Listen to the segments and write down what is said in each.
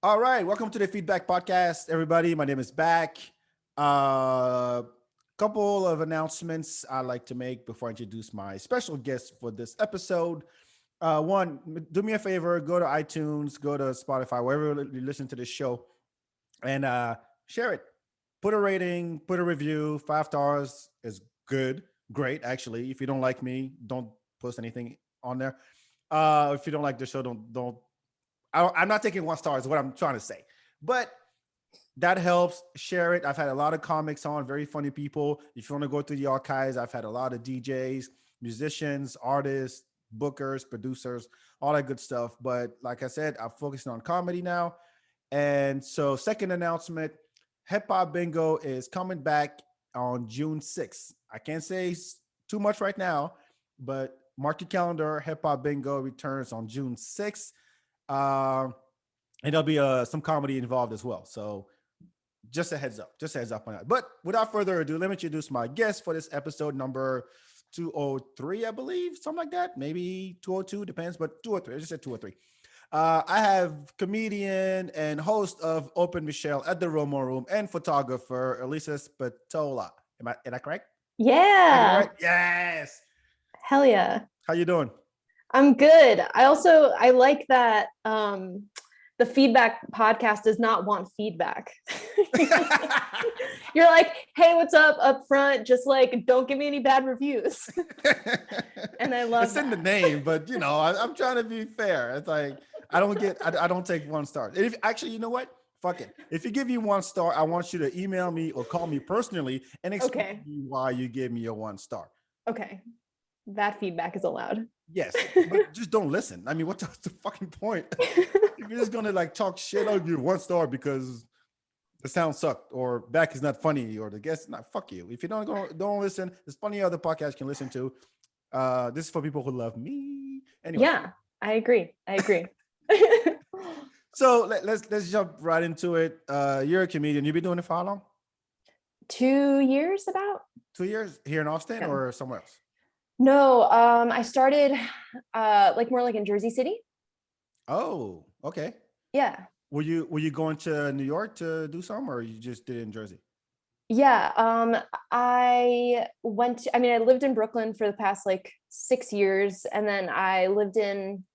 All right, welcome to the FeedBak podcast, everybody. My name is Back. Couple of announcements I'd like to make before I introduce my special guest for this episode. One, do me a favor, go to iTunes, go to Spotify, wherever you listen to this show, and share it. Put a rating, put a review. 5 stars is good, great. Actually, if you don't like me, don't post anything on there. If you don't like the show, don't. I'm not taking 1 star. Is what I'm trying to say, but that helps. Share it. I've had a lot of comics on, very funny people. If you want to go through the archives, I've had a lot of DJs, musicians, artists, bookers, producers, all that good stuff. But like I said, I'm focusing on comedy now. And so, second announcement, Hip Hop Bingo is coming back on June 6th. I can't say too much right now, but mark your calendar. Hip Hop Bingo returns on June 6th. Uh, and there'll be some comedy involved as well. So just a heads up on that. But without further ado, let me introduce my guest for this episode number 203, I believe, something like that. Maybe 202, depends, but 203. I just said 203. I have comedian and host of Open Michelle at the Romo Room and photographer Alyssa Spatola. Am I correct? Did I get it Yeah. right? Yes. Hell yeah. How you doing? I'm good. I like that the FeedBak podcast does not want feedback. You're like, hey, what's up front? Just like, don't give me any bad reviews. And I love It's in the name, but I'm trying to be fair. It's like I don't take 1 star. If actually, you know what? Fuck it. If you give me 1 star, I want you to email me or call me personally and explain Okay. to me why you gave me your 1 star. Okay. That feedback is allowed. Yes, but just don't listen. I mean, what's the fucking point? If you're just gonna like talk shit, I'll give you 1 star because the sound sucked or back is not funny or the guest not fuck you. If you don't listen, there's plenty of other podcasts you can listen to. This is for people who love me. Anyway, Yeah, I agree. so let's jump right into it. You're a comedian. You've been doing it for how long? 2 years about? 2 years here in Austin Yeah. or somewhere else? No, I started like more like in Jersey City. Oh, okay. Yeah. Were you going to New York to do some, or you just did it in Jersey? Yeah, I lived in Brooklyn for the past like 6 years, and then I lived in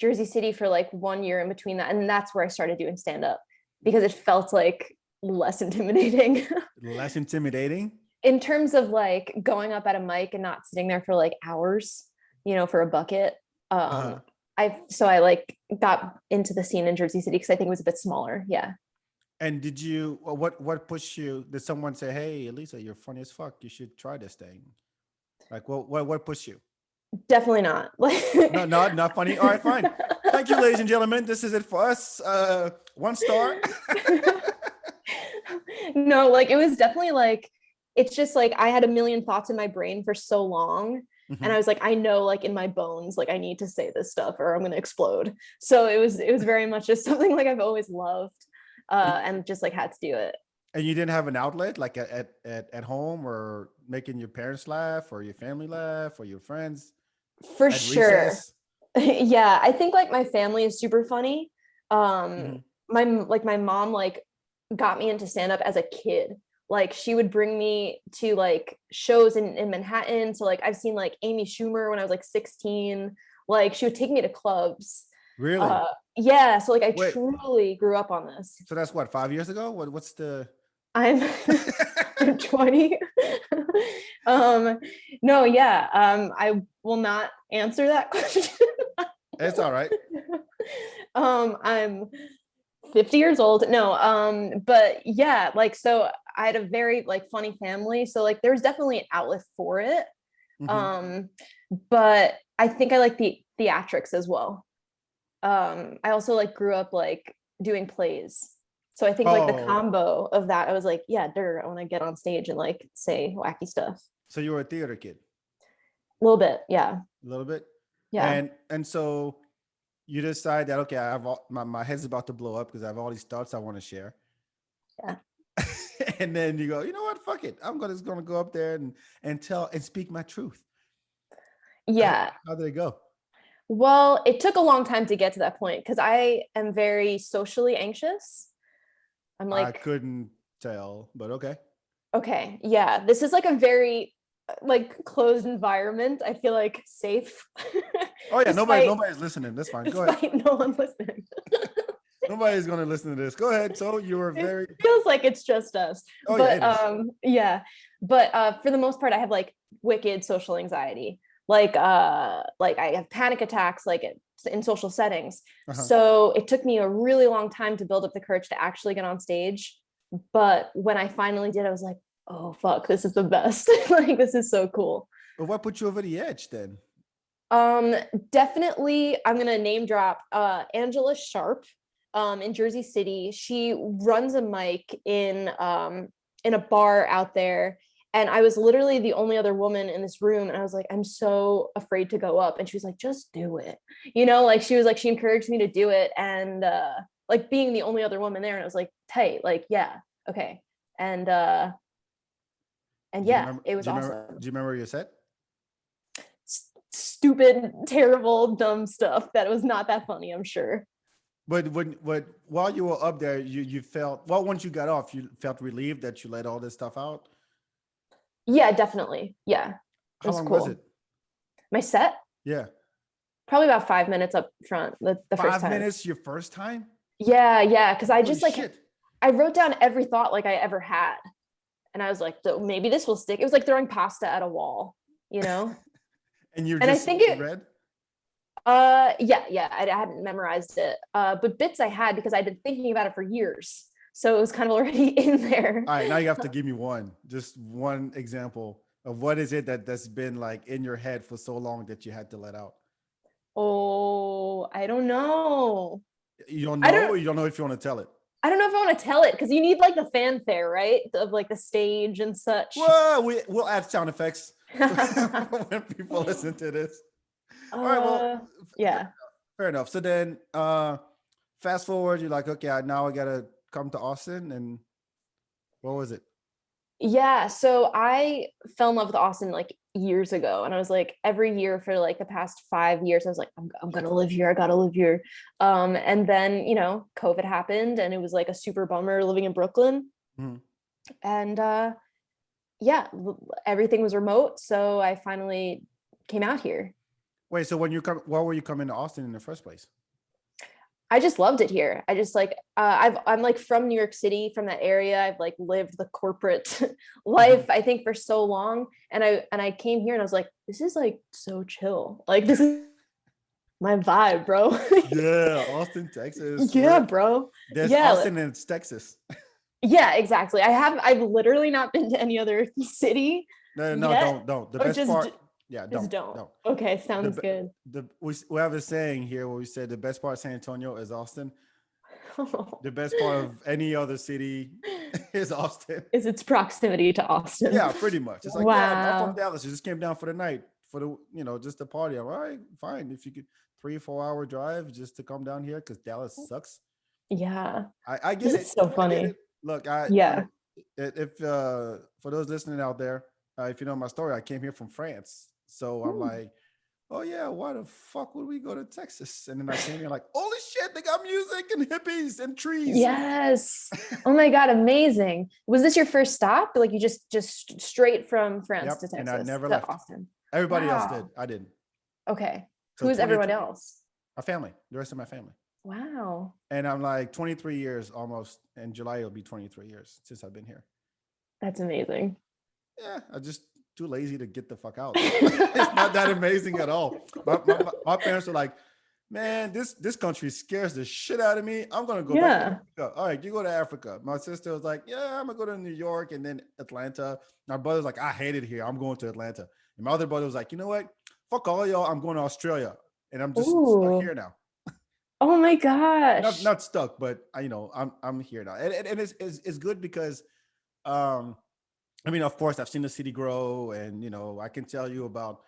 Jersey City for like 1 year in between that. And that's where I started doing stand up because it felt like less intimidating Less intimidating. in terms of like going up at a mic and not sitting there for like hours, for a bucket. Uh-huh. I like got into the scene in Jersey City because I think it was a bit smaller. Yeah. And did you what pushed you? Did someone say, "Hey, Elisa, you're funny as fuck. You should try this thing"? Like, what pushed you? Definitely not. No, not funny. All right, fine. Thank you, ladies and gentlemen. This is it for us. 1 star. No, like it was definitely like it's just like I had a million thoughts in my brain for so long. And I Mhm. was like, I know like in my bones, like I need to say this stuff or I'm gonna explode. So it was very much just something like I've always loved. And And just like had to do it. and you didn't have an outlet like at home or making your parents laugh or your family laugh or your friends For at sure. recess. Yeah. I think like my family is super funny. Um Mhm. my mom like got me into stand up as a kid. Like she would bring me to like shows in Manhattan. So like I've seen like Amy Schumer when I was like 16. Like she would take me to clubs. Really? Uh yeah, so like I Wait. truly grew up on this. So that's what, 5 years ago? What's the? I'm I'm 20. um no, yeah. I will not answer that question. It's all right. I'm 50 years old. No, but yeah, like so I had a very like funny family. So like there's definitely an outlet for it. Hmm. Um, but I think I like the theatrics as well. I also like grew up like doing plays. So I think like the Oh, combo of that, I was like, yeah, I want to get on stage and like say wacky stuff. so you were a theater kid A little bit, yeah. a little bit, Yeah. and so you decide that okay, I have my head's about to blow up because I have all these thoughts I want to share, Yeah. and then you go, you know what, fuck it, I'm gonna go up there and tell and speak my truth. How, Yeah. how did it go? Well, it took a long time to get to that point because I am very socially anxious. I'm I like, couldn't tell, but okay. okay, yeah, this is like a very like closed environment. I feel like safe, Oh yeah, despite nobody's listening. That's fine. Go ahead. despite no one listening. Nobody's gonna listen to this. Go ahead. So you were It very. feels like it's just us. Oh yeah, But it is. yeah. But for the most part, I have like wicked social anxiety. Like I have panic attacks like in social settings. Uh-huh. So it took me a really long time to build up the courage to actually get on stage. But when I finally did, I was like, oh fuck, this is the best. Like this is so cool. But what put you over the edge then? Um, Definitely I'm gonna name drop Angela Sharp in Jersey City. She runs a mic in a bar out there. And I was literally the only other woman in this room. And I was like, I'm so afraid to go up. And she was like, just do it. You know, like she was like, she encouraged me to do it. And like being the only other woman there. And I was like, tight, like, yeah, okay. And Do you yeah, remember? it Do was you remember? awesome. Do you remember your set? Stupid, terrible, dumb stuff that was not that funny, I'm sure. But while you were up there, you felt well. Once you got off, you felt relieved that you let all this stuff out. Yeah, definitely. Yeah, it How was long was it? cool. My set, Yeah, probably about 5 minutes up front, the first five time. minutes. Your first time? Yeah, yeah, because I Holy just like shit! I wrote down every thought like I ever had, and I was like, "So maybe this will stick." It was like throwing pasta at a wall, you know. And you're And I just think it, read. yeah, yeah, I hadn't memorized it, but bits I had because I'd been thinking about it for years, so it was kind of already in there. All right, now you have to give me one, just one example of what is it that's been like in your head for so long that you had to let out. Oh, I don't know. You don't I know, don't. or you don't know if you want to tell it. I don't know if I want to tell it because you need like the fanfare, right? Of like the stage and such. Well, we'll add sound effects when people listen to this. All right, well, uh, yeah. fair enough. So then, fast forward, you're like, okay, now I gotta come to Austin, and what was it? Yeah, so I fell in love with Austin like years ago, and I was like every year for like the past 5 years, I was like, I'm gonna live here. I gotta live here. And then COVID happened, and it was like a super bummer living in Brooklyn. Mhm. And yeah, everything was remote, so I finally came out here. Wait, so when you come, why were you coming to Austin in the first place? I just loved it here. I just like I'm like from New York City, from that area. I've like lived the corporate Mhm. life, I think, for so long. And I came here and I was like, this is like so chill. Like this is my vibe, bro. Yeah, Austin, Texas. Yeah, Where bro. there's Yeah. Austin and it's Texas. Yeah, exactly. I've literally not been to any other city No, no, yet. don't. The Or best just part, yeah, just don't, don't. don't. Okay, The sounds good. we have a saying here where we said the best part of San Antonio is Austin. The best part of any other city is Austin. Is its proximity to Austin. Yeah, pretty much. It's like, yeah, I'm from Wow. Dallas. I just came down for the night for the, just the party. I'm all right, fine. If you could 3 or 4 hour drive just to come down here because Dallas sucks. Yeah. I This get is it. so I get funny. it. Look, Yeah. if for those listening out there, if you know my story, I came here from France. So I'm Ooh. like, oh yeah, why the fuck would we go to Texas? And then I came here like, holy shit, they got music and hippies and trees. Yes. Oh my God, amazing. Was this your first stop? Like you just straight from France Yep. to And I Texas never to left. Austin? Everybody else did. Wow. I didn't. Okay. So Who's everyone 23, else? my family, the rest of my family. Wow. And I'm like 23 years almost. In July, it'll be 23 years since I've been here. That's amazing. Yeah, I just too lazy to get the fuck out. It's not that amazing at all. My parents were like, man, this country scares the shit out of me. I'm gonna go back to Yeah. Africa. All right, you go to Africa. My sister was like, yeah, I'm gonna go to New York and then Atlanta. My brother's like, I hate it here. I'm going to Atlanta. And my other brother was like, you know what? Fuck all y'all. I'm going to Australia, and I'm just stuck Ooh. here now. Oh my Not gosh. not stuck, but I'm here now, and it's good because um I mean, of course, I've seen the city grow, and I can tell you about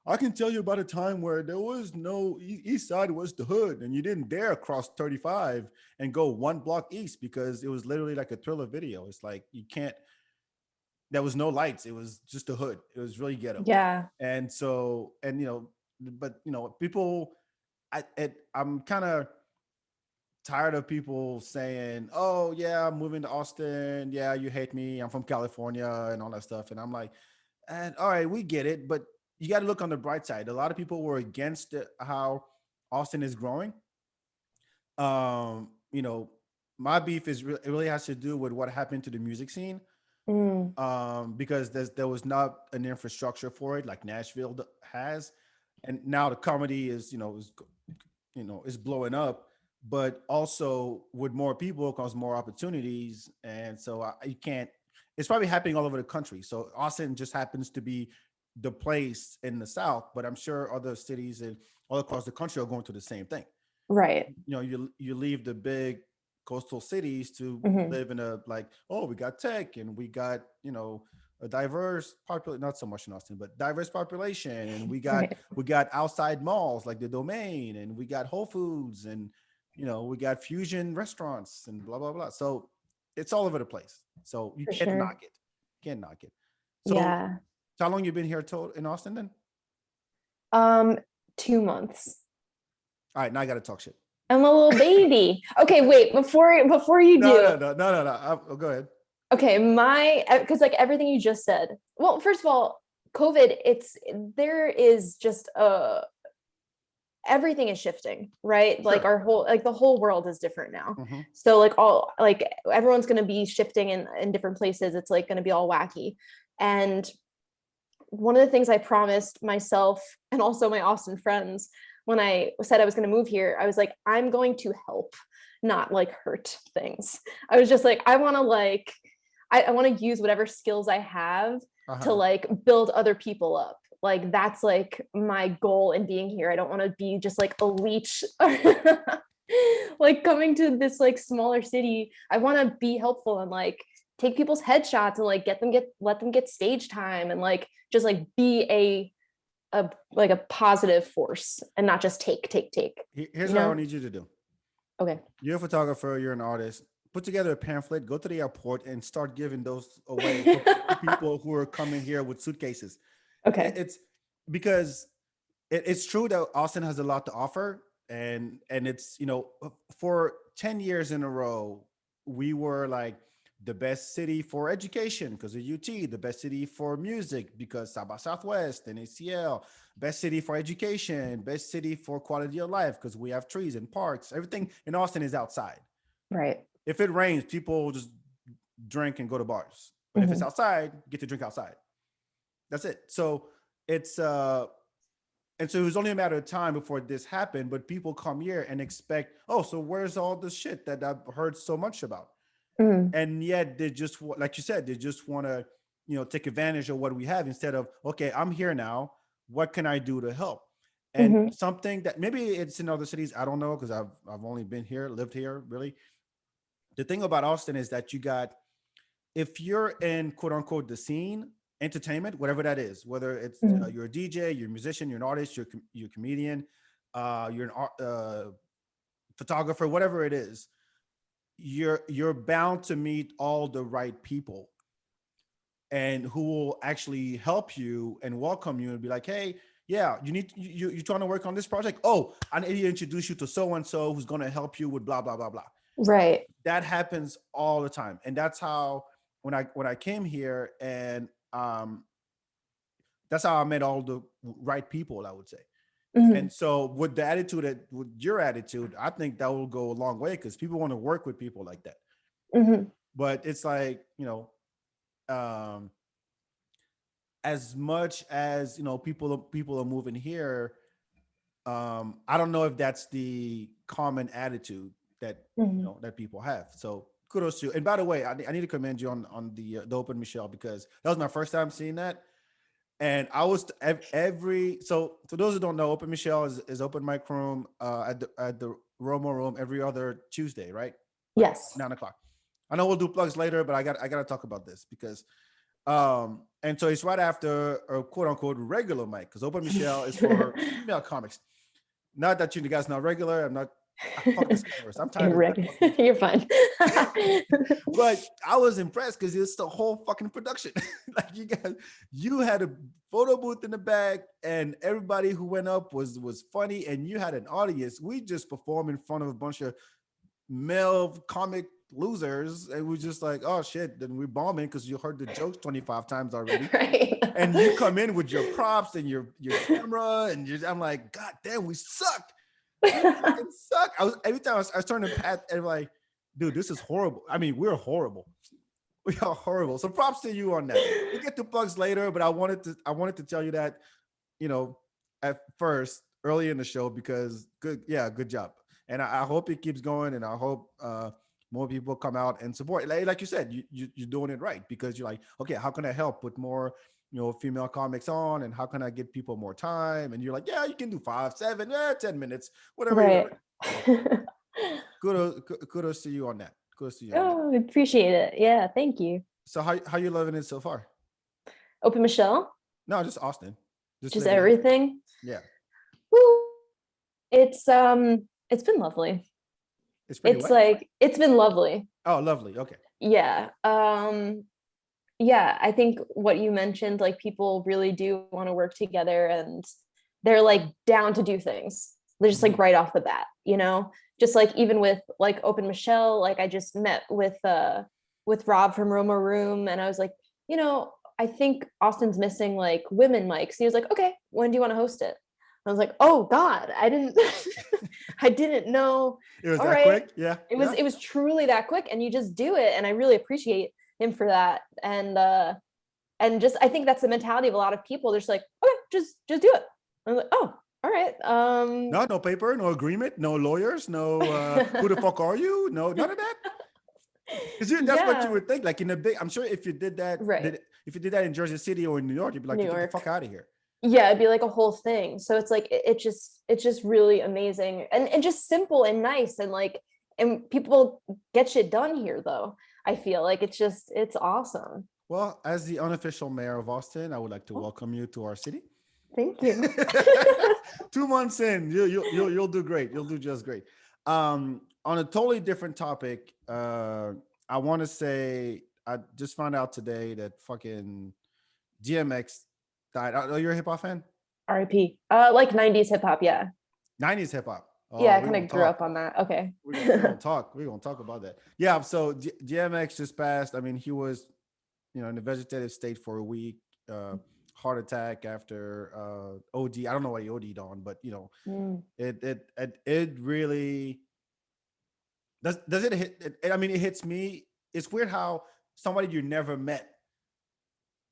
a time where there was no East Side was the hood, and you didn't dare cross 35 and go 1 block east because it was literally like a thriller video. It's like you can't. There was no lights. It was just a hood. It was really ghetto, Yeah. and so but people, I'm kind of tired of people saying, "Oh yeah, I'm moving to Austin. Yeah, you hate me. I'm from California and all that stuff." And I'm like, and all right, we get it, but you got to look on the bright side. A lot of people were against how Austin is growing. Um, you know, my beef it really has to do with what happened to the music scene. Mm, Because there was not an infrastructure for it like Nashville has, and now the comedy is blowing up, but also with more people comes more opportunities, and so you can't. It's probably happening all over the country. So Austin just happens to be the place in the South, but I'm sure other cities and all across the country are going through the same thing. right. You leave the big coastal cities to Hmm. live in a like, oh, we got tech and we got a diverse population, not so much in Austin, but diverse population, and we got Right. we got outside malls like the Domain, and we got Whole Foods, and we got fusion restaurants and blah blah blah. So it's all over the place. So you For can't sure. knock it. Can't knock it. So Yeah. how long you been here in Austin then? Um, 2 months. All right, now I got to talk shit. I'm a little baby. Okay, wait, before you No, do, no, no, no, no, no. Go ahead. okay, because like everything you just said. Well, first of all, COVID, there is just everything is shifting, right? Like Sure. the whole world is different now. Hmm. So like everyone's going to be shifting in different places. It's like going to be all wacky. And one of the things I promised myself and also my Austin friends when I said I was going to move here, I was like, I'm going to help, not like hurt things. I was just like, I want to I want to use whatever skills I have to Uh-huh. like build other people up. Like that's like my goal in being here. I don't want to be just like a leech. Like coming to this like smaller city, I want to be helpful and like take people's headshots and like let them get stage time and like just like be a like a positive force and not just take, Here's you what I know? need you to do. Okay. You're a photographer, you're an artist. Put together a pamphlet, go to the airport, and start giving those away to people who are coming here with suitcases. Okay. It's because it's true that Austin has a lot to offer, and it's for 10 years in a row we were like the best city for education because of UT, the best city for music because South by Southwest and ACL, best city for education, best city for quality of life because we have trees and parks. Everything in Austin is outside. Right. If it rains, people just drink and go to bars. But if it's Hmm. outside, get to drink outside. That's it. So it's and so it was only a matter of time before this happened. But people come here and expect, oh, so where's all this shit that I've heard so much about? Hmm. And yet they just, like you said, they just want to, take advantage of what we have instead of, okay, I'm here now. What can I do to help? And Hmm. something that maybe it's in other cities, I don't know, because I've only been here, lived here, really. The thing about Austin is that you got, if you're in quote unquote the scene, entertainment, whatever that is, whether it's Hmm. you're a DJ, you're a musician, you're an artist, you're a comedian, you're an photographer, whatever it is, you're bound to meet all the right people and who will actually help you and welcome you and be like, hey, yeah, you're trying to work on this project. Oh, I need to introduce you to so and so who's going to help you with blah blah blah blah. Right. That happens all the time, and that's how when I came here, and that's how I met all the right people, I would say. Hmm. And so with your attitude, I think that will go a long way because people want to work with people like that. Hmm. But it's like, um, as much as people are moving here, I don't know if that's the common attitude that Hmm. that people have. So kudos to you. And by the way, I need to commend you on the Open Michelle because that was my first time seeing that. And I was every so for those who don't know, Open Michelle is open mic room at the Romo room every other Tuesday, right? Like Yes. 9 o'clock. I know we'll do plugs later, but I gotta talk about this because and so it's right after a quote unquote regular mic because Open Michelle is for female comics. Not that you guys not regular. I'm not Fuck this curse. I'm tired of Rick, you're fine. But I was impressed because it's the whole fucking production. Like you had a photo booth in the back, and everybody who went up was funny, and you had an audience. We just performed in front of a bunch of male comic losers, and we're just like, oh shit, then we're bombing because you heard the jokes 25 times already. Right. And you come in with your props and your camera, and I'm like, God damn, we suck. We fucking suck. Every time I was turning to Pat and like, dude, this is horrible. I mean, we're horrible. We are horrible. So props to you on that. We'll get to plugs later, but I wanted to tell you that, at first, early in the show, because good job. And I hope it keeps going, and I hope more people come out and support. Like you said, you're doing it right, because you're like, okay, how can I help put more female comics on, and how can I get people more time? And you're like, yeah, you can do 5, 7, 10 minutes, whatever. Right. Kudos to you on that. Kudos to you. Oh, appreciate it. Yeah, thank you. So how you loving it so far? Open Michelle? No, just Austin. Just everything. Yeah. Woo. It's been lovely. It's pretty it's wet? like it's been lovely. Oh, lovely. Okay. Yeah. Yeah, I think what you mentioned, like, people really do want to work together, and they're like down to do things. They're just like right off the bat, just like even with like Open Michelle, like I just met with Rob from Roma Room, and I was like, I think Austin's missing like women mics. And he was like, okay, when do you want to host it? I was like, oh God, I didn't know. It was that quick. Yeah. It was truly that quick, and you just do it. And I really appreciate him for that. And just, I think that's the mentality of a lot of people. They're just like, okay, just do it. I'm like, oh, all right. No paper, no agreement, no lawyers, no who the fuck are you? No, none of that. Because that's what you would think. Like in a big, I'm sure if you did that, right. If you did that in Jersey City or in New York, you'd be like, get the fuck out of here. Yeah, it'd be like a whole thing. So it's like it's just really amazing, and just simple and nice, and people get shit done here though. I feel like it's awesome. Well, as the unofficial mayor of Austin, I would like to welcome you to our city. Thank you. 2 months in, you'll do great. You'll do just great. On a totally different topic, I want to say I just found out today that fucking Dmx died. Oh, you're a hip hop fan? R.I.P. Like 90s hip hop, yeah. 90s hip hop. Oh, yeah, I kind of grew up on that. Okay. We're gonna talk about that. Yeah. So Dmx just passed. I mean, he was, in a vegetative state for a week. Heart attack after OD. I don't know what he OD'd on, but it really does it hit. I mean, it hits me. It's weird how somebody you never met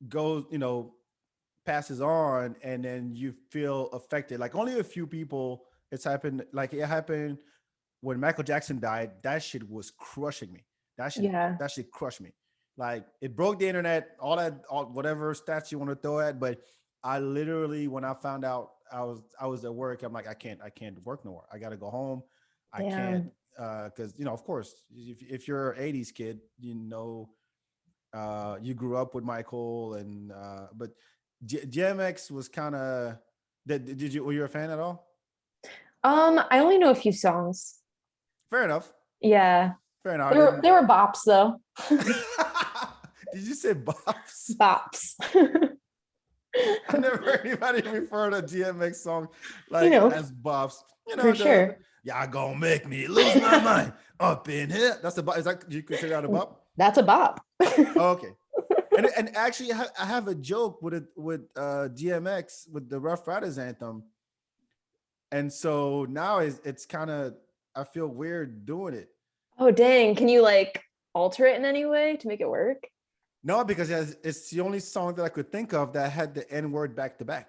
goes, passes on, and then you feel affected. Like only a few people it's happened. Like it happened when Michael Jackson died. That shit was crushing me. That shit crushed me. Like it broke the internet, all whatever stats you want to throw at. But I literally, when I found out I was at work, I'm like, I can't work no more. I got to go home. I can't, because of course, if you're an 80s kid, you grew up with Michael, and but Dmx was kind of. Were you a fan at all? I only know a few songs. Fair enough. Yeah. Fair enough. They were bops though. Did you say bops? Bops. I never heard anybody refer to Dmx song as bops. For sure. Y'all gonna make me lose my mind up in here. That's a bop. Is that, you consider that a bop? That's a bop. Okay. And actually, I have a joke with Dmx with the Rough Riders anthem, and so now it's kind of, I feel weird doing it. Oh dang! Can you alter it in any way to make it work? No, because it's the only song that I could think of that had the N word back to back.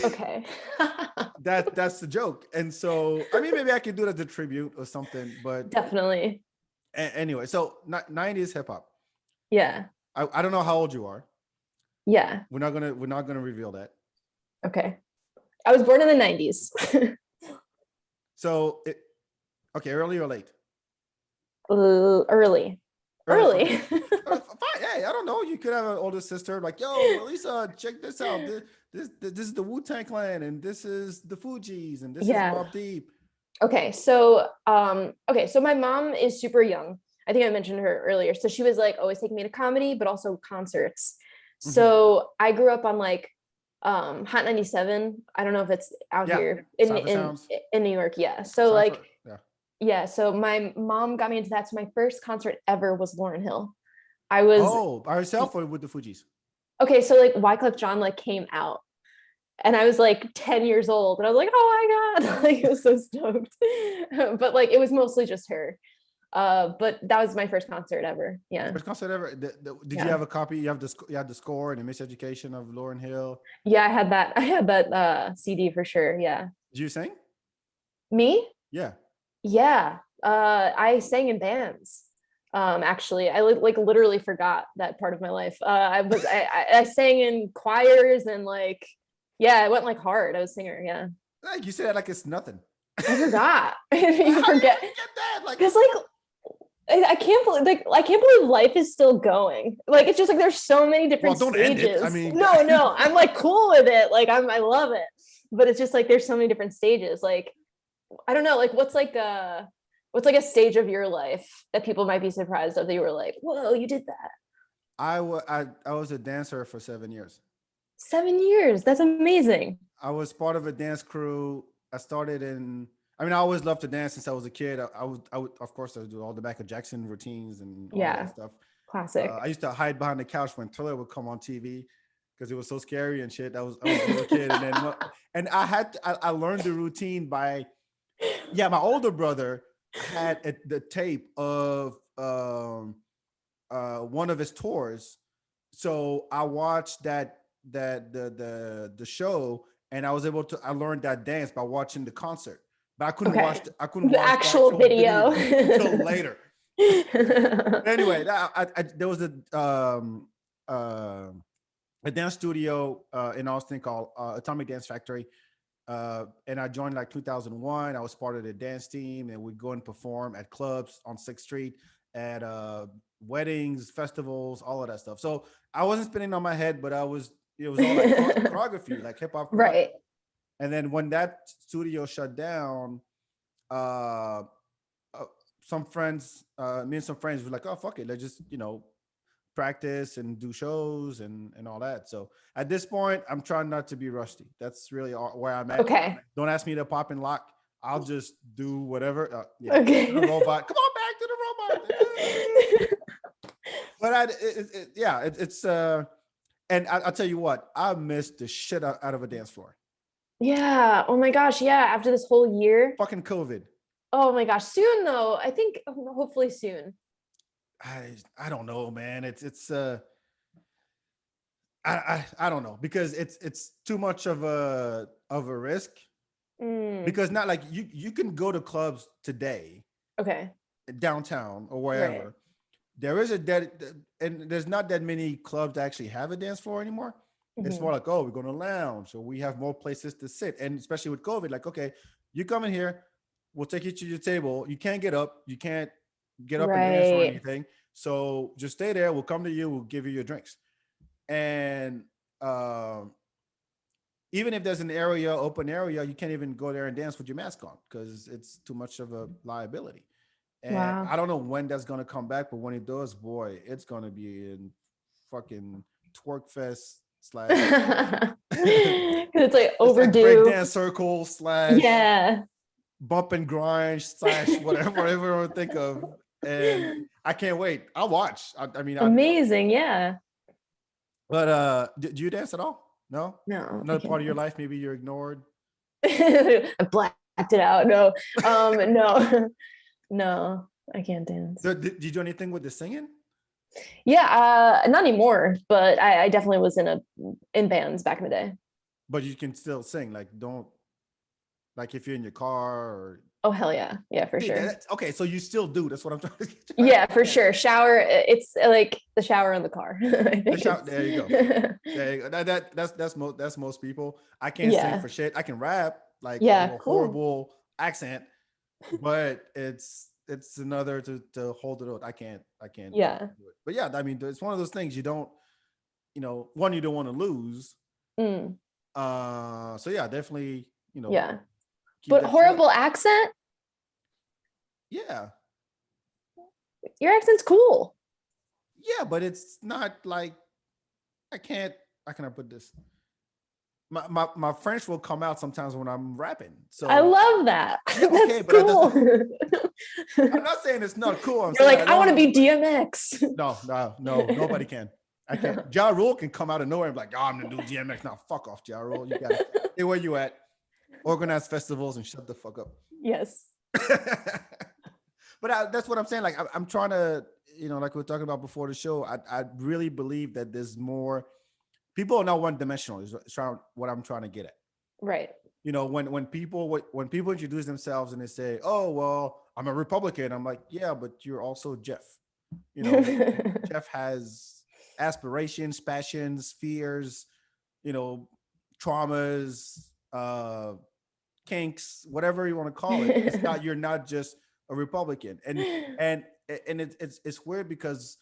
Okay. That's the joke. And so, I mean, maybe I could do it as a tribute or something, but definitely. Anyway, so 90s hip hop. Yeah. I don't know how old you are. Yeah. We're not gonna reveal that. Okay. I was born in the 90s. So okay, early or late? Early. Fine. Hey, I don't know. You could have an older sister like, yo, Alyssa, check this out. This is the Wu-Tang Clan, and this is the Fugees, and this is Mobb Deep. So my mom is super young. I think I mentioned her earlier. So she was like always taking me to comedy, but also concerts. Mhm. So I grew up on like Hot 97. I don't know if it's out Yeah, here Cypher Sounds, in New York. Yeah. So like Cypher. Yeah. yeah, so my mom got me into that. So my first concert ever was Lauryn Hill. I was Oh, by herself or with the Fugees? okay, so like Wyclef Jean like came out and I was like 10 years old and I was like, oh my God, like I was so stoked. But like it was mostly just her. But that was my first concert ever. Yeah. First concert ever. Did you Yeah. have a copy? You had the score and the miseducation of Lauryn Hill. Yeah, I had that CD for sure. Yeah. Did you sing? Me? Yeah. Yeah. I sang in bands. Actually, like literally forgot that part of my life. I sang in choirs and like yeah, I went like hard. I was a singer, yeah. Like you said that like it's nothing. I forgot. How You do you forget forget that? Like, because like I can't believe like I can't believe life is still going. Like it's just like there's so many well, different don't end it. I stages. mean, No, I'm like cool with it. Like I love it. But it's just like there's so many different stages. Like I don't know, like what's like a stage of your life that people might be surprised of that you were like, whoa, you did that. I was a dancer for 7 years. 7 years. That's amazing. I was part of a dance crew. I started in. I mean, I always loved to dance since I was a kid. I would, of course, I would do all the Michael Jackson routines and all of that Yeah, stuff. I classic. used to hide behind the couch when Thriller would come on TV because it was so scary and shit. I was a little kid, and then and I learned the routine by yeah. My older brother had the tape of one of his tours, so I watched the show, and I was able to I learned that dance by watching the concert, but Okay. I couldn't The watch the actual actual video video. until later. Anyway, there was uh, a dance studio in Austin called Atomic Dance Factory. And I joined like 2001. I was part of the dance team, and we'd go and perform at clubs on 6th Street, at weddings, festivals, all of that stuff. So I wasn't spinning on my head, but it was all like choreography, like hip hop choreography. Right. And then when that studio shut down, uh, uh, me and some friends were like, oh, fuck it. Let's just, practice and do shows and all that. So at this point, I'm trying not to be rusty. That's really where I'm at. Okay. Don't ask me to pop and lock. I'll just do whatever. Yeah, Okay. the robot. Come on back to the robot. But and I'll tell you what, I missed the shit out of a dance floor. Yeah. Oh my gosh. Yeah. After this whole year. Fucking COVID. Oh my gosh. Soon though. I think hopefully soon. I don't know, man. I don't know because it's too much of a risk Mm, because not like you can go to clubs today okay. downtown or Right. wherever. There is a dead and there's not that many clubs that actually have a dance floor anymore. It's Mhm. more like, oh, we're going to lounge, so we have more places to sit. And especially with COVID, like, okay, you come in here, we'll take you to your table. You can't get up, you can't get up and dance or Right. anything. So just stay there. We'll come to you. We'll give you your drinks. And even if there's an open area, you can't even go there and dance with your mask on because it's too much of a liability. And Wow. I don't know when that's gonna come back, but when it does, boy, it's gonna be in fucking twerk fest slash It's like it's like overdue. breakdance circle slash Yeah. bump and grind slash whatever I would think of. And I can't wait. I'll watch. I mean, Amazing. Yeah. but do you dance at all? No? No, I Another can't part of your dance. life, maybe you're ignored. I blacked it out. No. No. No, I can't dance. Did you do anything with the singing? Yeah, not anymore, but I definitely was in bands back in the day. But you can still sing. Like, don't like if you're in your car or Oh hell yeah. Yeah, for see sure. that. Okay, so you still do. That's what I'm trying to Yeah, for understand. sure. Shower, it's like the shower in the car. I The think shout. it's There you go. There you go. That's most people. I can't sing yeah. for shit. I can rap like with Yeah, a cool. horrible accent, but it's another to hold it out. I can't Yeah. do it. But yeah, I mean, it's one of those things you don't, one you don't want to lose. Mm, So yeah, definitely, yeah. keep But that shit up. horrible accent? Yeah. Your accent's cool. Yeah, but it's not like I can't. How can I put this? My French will come out sometimes when I'm rapping. I So love that. yeah, That's okay, but that cool. doesn't. I'm not saying it's not cool. I'm You're saying like, I I want to don't. be DMX. No, nobody can. I can't. Ja Rule can come out of nowhere and be like, "Oh, I'm the new DMX." Now, fuck off, Ja Rule. You got to stay where you at. Organize festivals and shut the fuck up. Yes. But that's what I'm saying. Like, I'm trying to, like we were talking about before the show. I really believe that there's more. People are not one dimensional. Is what I'm trying to get at. Right. When people introduce themselves and they say, "Oh, well, I'm a Republican," I'm like, "Yeah, but you're also Jeff." Jeff has aspirations, passions, fears, you know, traumas, kinks, whatever you want to call it. It's not. You're not just a Republican, and it's weird because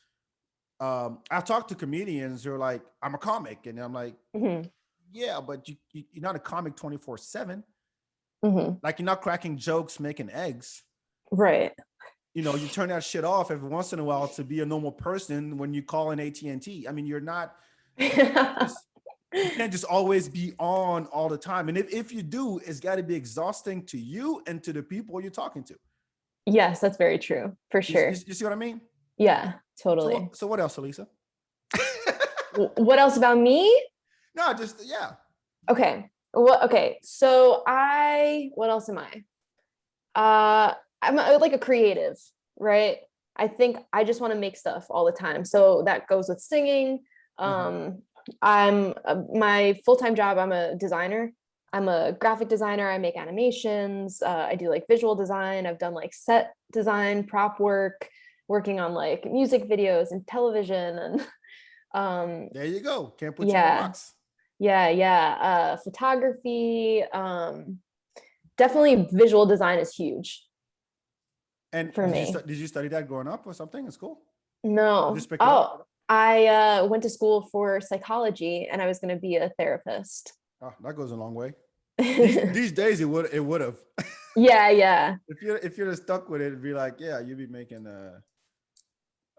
I've talked to comedians who are like, "I'm a comic," and I'm like, Mhm. "Yeah, but you're not a comic 24/7. Mhm. Like you're not cracking jokes, making eggs." Right. You turn that shit off every once in a while to be a normal person when you call in AT&T. I mean, you just you can't just always be on all the time. And if you do, it's got to be exhausting to you and to the people you're talking to. Yes, that's very true. For sure. You see what I mean? Yeah, So totally. what else, Alyssa? What else about me? No, just yeah. Okay. Okay. So what else am I? Like a creative, right? I think I just want to make stuff all the time. So that goes with singing. I'm my full-time job, I'm a designer. I'm a graphic designer. I make animations. I do like visual design. I've done like set design, prop work, working on like music videos and television and There you go. Can't put you in a yeah, box. photography. Definitely visual design is huge And for me. did you study that growing up or something in school? Or No. just pick it up? Oh, I went to school for psychology and I was going to be a therapist. Oh, that goes a long way. These Yeah, these days it would have. yeah. If you're stuck with it, it'd be like, yeah, you'd be making a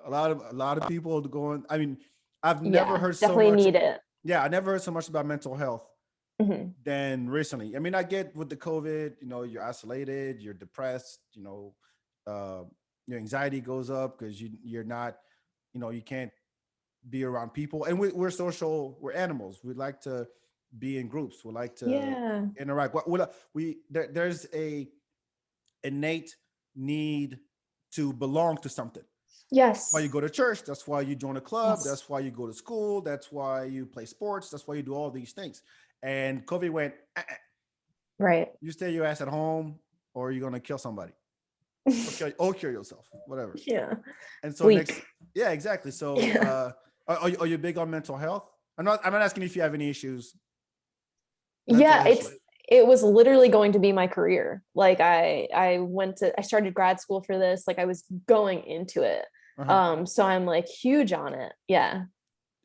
lot of people going. I mean, I've never Yeah, heard so definitely much. need it. Yeah, I never heard so much about mental health Mhm. than recently. I mean, I get with the COVID, you're isolated, you're depressed, uh, your anxiety goes up because you're not, you can't be around people, and we're animals. We like to be in groups. We like to Yeah. interact. There's a innate need to belong to something. That's why Yes. you go to church. That's why you join a club. Yes. That's why you go to school. That's why you play sports. That's why you do all these things. And COVID went, Right. you stay your ass at home or you're going to kill somebody or kill yourself, whatever. Yeah. And so next, Bleak. yeah, exactly. So Yeah. are you big on mental health? I'm not asking if you have any issues, mental Yeah, issues. it was literally going to be my career. Like I started grad school for this, like I was going into it. Uh-huh. So I'm like huge on it. Yeah.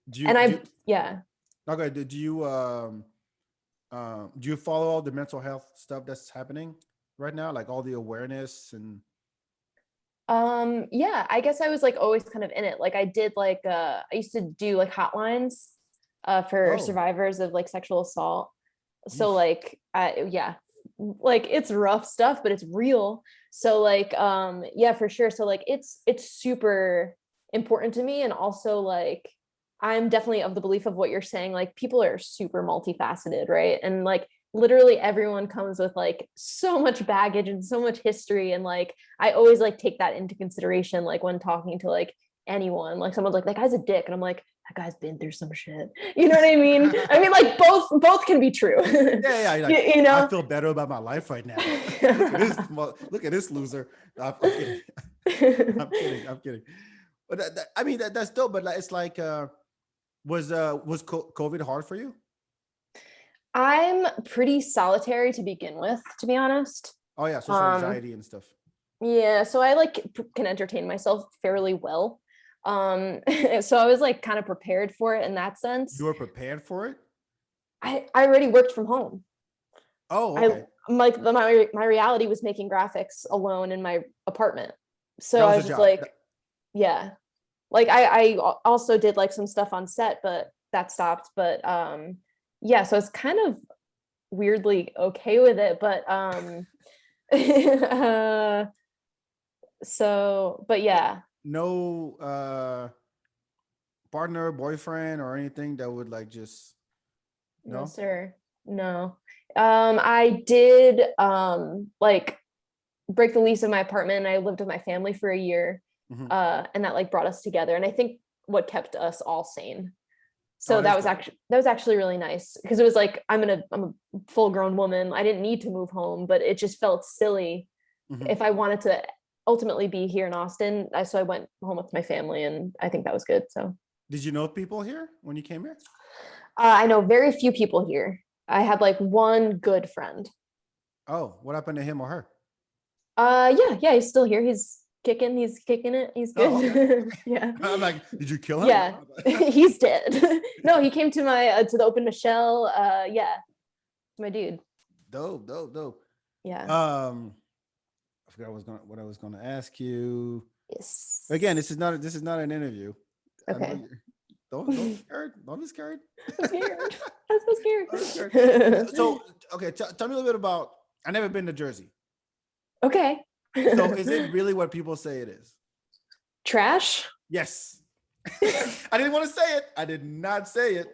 Do you, And do you, yeah. okay, do you follow all the mental health stuff that's happening right now? Like all the awareness and Yeah, I guess I was like always kind of in it. Like I did like I used to do like hotlines for oh, survivors of like sexual assault. So oof. like yeah, like it's rough stuff, but it's real. So like yeah, for sure. So like it's super important to me. And also like I'm definitely of the belief of what you're saying. Like people are super multifaceted, right? And like literally everyone comes with like so much baggage and so much history. And like I always like take that into consideration, like when talking to like anyone, like someone's like, that guy's a dick. And I'm like, that guy's been through some shit. You know what I mean? I mean, like both can be true. Yeah, you, like you I know? feel better about my life right now. Look at this loser. I'm kidding. I'm kidding. But I mean, that's dope. But like, it's like, was COVID hard for you? I'm pretty solitary to begin with, to be honest. Oh yeah, social Um, anxiety and stuff. yeah, so I like can entertain myself fairly well. So I was like kind of prepared for it in that sense. You were prepared for it? I already worked from home. Oh, I okay. my reality was making graphics alone in my apartment. So That I was a was just job. like, yeah. Like I also did like some stuff on set, but that stopped. But yeah, so it's kind of weirdly okay with it. But so but yeah. No partner, boyfriend, or anything that would like just No, no. sir. No. I did like break the lease of my apartment and I lived with my family for a year. Mm-hmm. And that like brought us together. And I think what kept us all sane. Oh, So that's good. that was actually really nice because it was like I'm a full grown woman. I didn't need to move home, but it just felt silly Mm-hmm. if I wanted to ultimately be here in Austin. So I went home with my family and I think that was good. So Did you know people here when you came here? I know very few people here. I had like one good friend. Oh, what happened to him or her? Yeah, he's still here. He's kicking it. He's Oh, okay. good. Yeah. I'm like, did you kill him? Yeah. He's dead. No, he came to my to the open Michelle. Yeah, my dude. Dope, dope, dope. Yeah. I forgot what I was gonna ask you. Again, Yes. this is not an interview. I know Okay. you don't be scared. Don't be scared. I'm scared. I'm so Don't be scared. scared. So okay, tell me a little bit about. I never been to Jersey. Okay. So is it really what people say it is? Trash. Yes. I didn't want to say it. I did not say it.